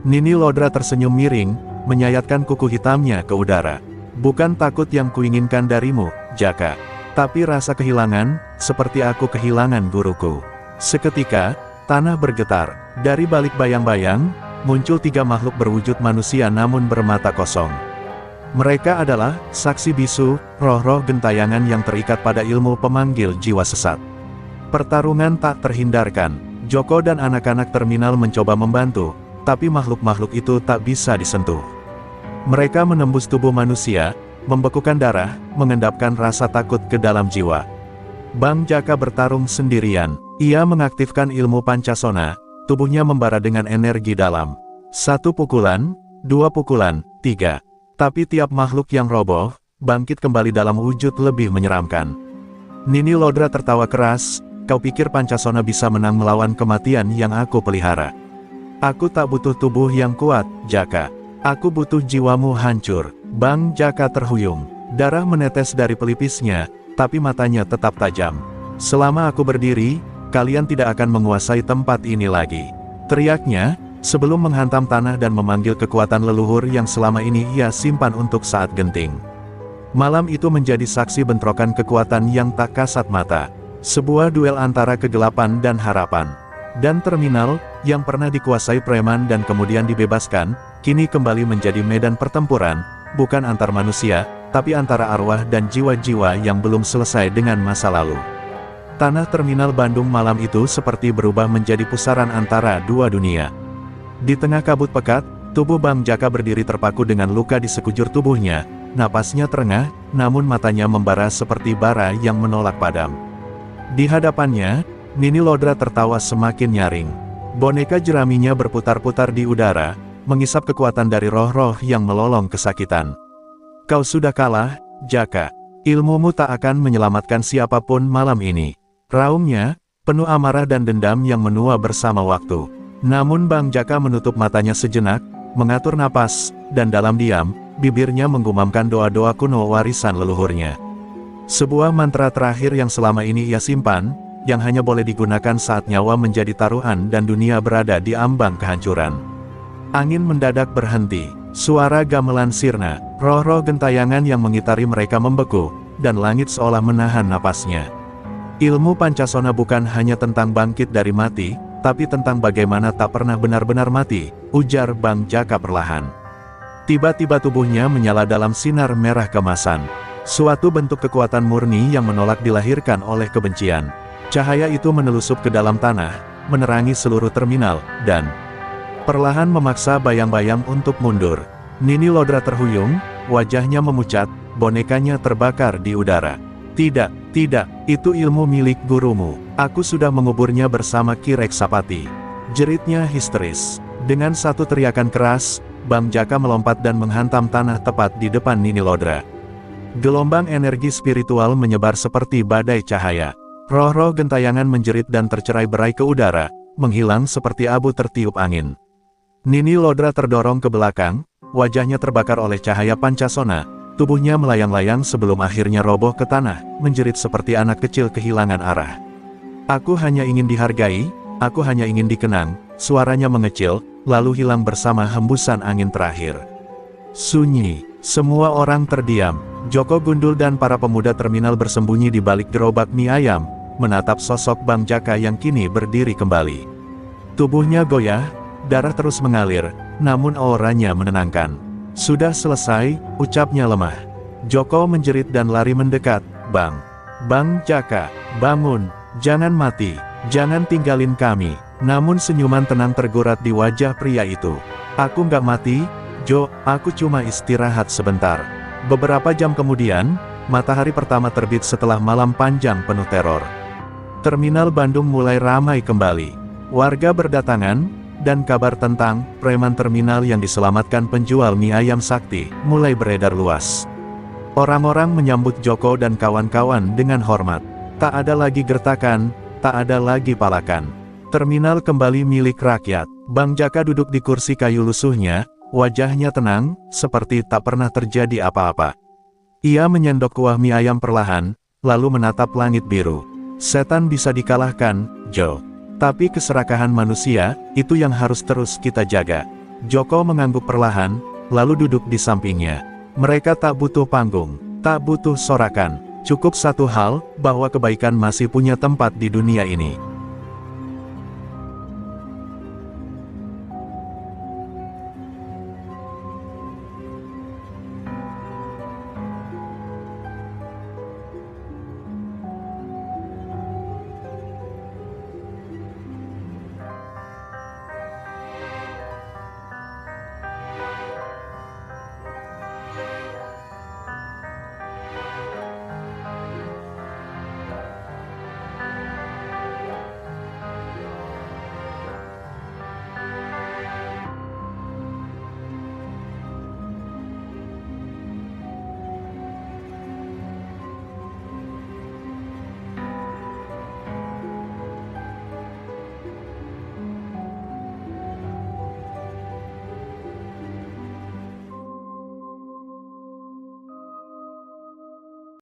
Nini Lodra tersenyum miring, menyayatkan kuku hitamnya ke udara. Bukan takut yang kuinginkan darimu, Jaka. Tapi rasa kehilangan, seperti aku kehilangan guruku. Seketika, tanah bergetar. Dari balik bayang-bayang, muncul 3 makhluk berwujud manusia namun bermata kosong. Mereka adalah saksi bisu, roh-roh gentayangan yang terikat pada ilmu pemanggil jiwa sesat. Pertarungan tak terhindarkan. Joko dan anak-anak terminal mencoba membantu, tapi makhluk-makhluk itu tak bisa disentuh. Mereka menembus tubuh manusia, membekukan darah, mengendapkan rasa takut ke dalam jiwa. Bang Jaka bertarung sendirian. Ia mengaktifkan ilmu Pancasona, tubuhnya membara dengan energi dalam. 1 pukulan, 2 pukulan, 3. Tapi tiap makhluk yang roboh, bangkit kembali dalam wujud lebih menyeramkan. Nini Lodra tertawa keras, kau pikir Pancasona bisa menang melawan kematian yang aku pelihara? Aku tak butuh tubuh yang kuat, Jaka. Aku butuh jiwamu hancur. Bang Jaka terhuyung. Darah menetes dari pelipisnya, tapi matanya tetap tajam. Selama aku berdiri, kalian tidak akan menguasai tempat ini lagi. Teriaknya, sebelum menghantam tanah dan memanggil kekuatan leluhur yang selama ini ia simpan untuk saat genting. Malam itu menjadi saksi bentrokan kekuatan yang tak kasat mata. Sebuah duel antara kegelapan dan harapan. Dan terminal, yang pernah dikuasai preman dan kemudian dibebaskan, kini kembali menjadi medan pertempuran, bukan antar manusia, tapi antara arwah dan jiwa-jiwa yang belum selesai dengan masa lalu. Tanah terminal Bandung malam itu seperti berubah menjadi pusaran antara dua dunia. Di tengah kabut pekat, tubuh Bang Jaka berdiri terpaku dengan luka di sekujur tubuhnya, napasnya terengah, namun matanya membara seperti bara yang menolak padam. Di hadapannya, Nini Lodra tertawa semakin nyaring. Boneka jeraminya berputar-putar di udara, mengisap kekuatan dari roh-roh yang melolong kesakitan. Kau sudah kalah, Jaka. Ilmumu tak akan menyelamatkan siapapun malam ini. Raungnya, penuh amarah dan dendam yang menua bersama waktu. Namun Bang Jaka menutup matanya sejenak, mengatur napas, dan dalam diam, bibirnya menggumamkan doa-doa kuno warisan leluhurnya. Sebuah mantra terakhir yang selama ini ia simpan, yang hanya boleh digunakan saat nyawa menjadi taruhan dan dunia berada di ambang kehancuran. Angin mendadak berhenti, suara gamelan sirna, roh-roh gentayangan yang mengitari mereka membeku, dan langit seolah menahan napasnya. Ilmu Pancasona bukan hanya tentang bangkit dari mati, tapi tentang bagaimana tak pernah benar-benar mati, ujar Bang Jaka perlahan. Tiba-tiba tubuhnya menyala dalam sinar merah kemasan. Suatu bentuk kekuatan murni yang menolak dilahirkan oleh kebencian. Cahaya itu menelusup ke dalam tanah, menerangi seluruh terminal, dan perlahan memaksa bayang-bayang untuk mundur. Nini Lodra terhuyung, wajahnya memucat, bonekanya terbakar di udara. Tidak, tidak, itu ilmu milik gurumu. Aku sudah menguburnya bersama Ki Reksapati. Jeritnya histeris. Dengan satu teriakan keras, Bang Jaka melompat dan menghantam tanah tepat di depan Nini Lodra. Gelombang energi spiritual menyebar seperti badai cahaya. Roh-roh gentayangan menjerit dan tercerai-berai ke udara, menghilang seperti abu tertiup angin. Nini Lodra terdorong ke belakang, wajahnya terbakar oleh cahaya Pancasona, tubuhnya melayang-layang sebelum akhirnya roboh ke tanah, menjerit seperti anak kecil kehilangan arah. Aku hanya ingin dihargai, aku hanya ingin dikenang, suaranya mengecil, lalu hilang bersama hembusan angin terakhir. Sunyi, semua orang terdiam. Joko Gundul dan para pemuda terminal bersembunyi di balik gerobak mie ayam, menatap sosok Bang Jaka yang kini berdiri kembali. Tubuhnya goyah, darah terus mengalir, namun auranya menenangkan. Sudah selesai, ucapnya lemah. Joko menjerit dan lari mendekat. Bang Jaka, bangun, jangan mati, jangan tinggalin kami. Namun senyuman tenang tergurat di wajah pria itu. Aku nggak mati, Jo, aku cuma istirahat sebentar. Beberapa jam kemudian, matahari pertama terbit setelah malam panjang penuh teror. Terminal Bandung mulai ramai kembali. Warga berdatangan, dan kabar tentang preman terminal yang diselamatkan penjual mie ayam sakti mulai beredar luas. Orang-orang menyambut Joko dan kawan-kawan dengan hormat. Tak ada lagi gertakan, tak ada lagi palakan. Terminal kembali milik rakyat. Bang Jaka duduk di kursi kayu lusuhnya, wajahnya tenang, seperti tak pernah terjadi apa-apa. Ia menyendok kuah mie ayam perlahan, lalu menatap langit biru. Setan bisa dikalahkan, Jo. Tapi keserakahan manusia, itu yang harus terus kita jaga. Joko mengangguk perlahan, lalu duduk di sampingnya. Mereka tak butuh panggung, tak butuh sorakan. Cukup satu hal, bahwa kebaikan masih punya tempat di dunia ini.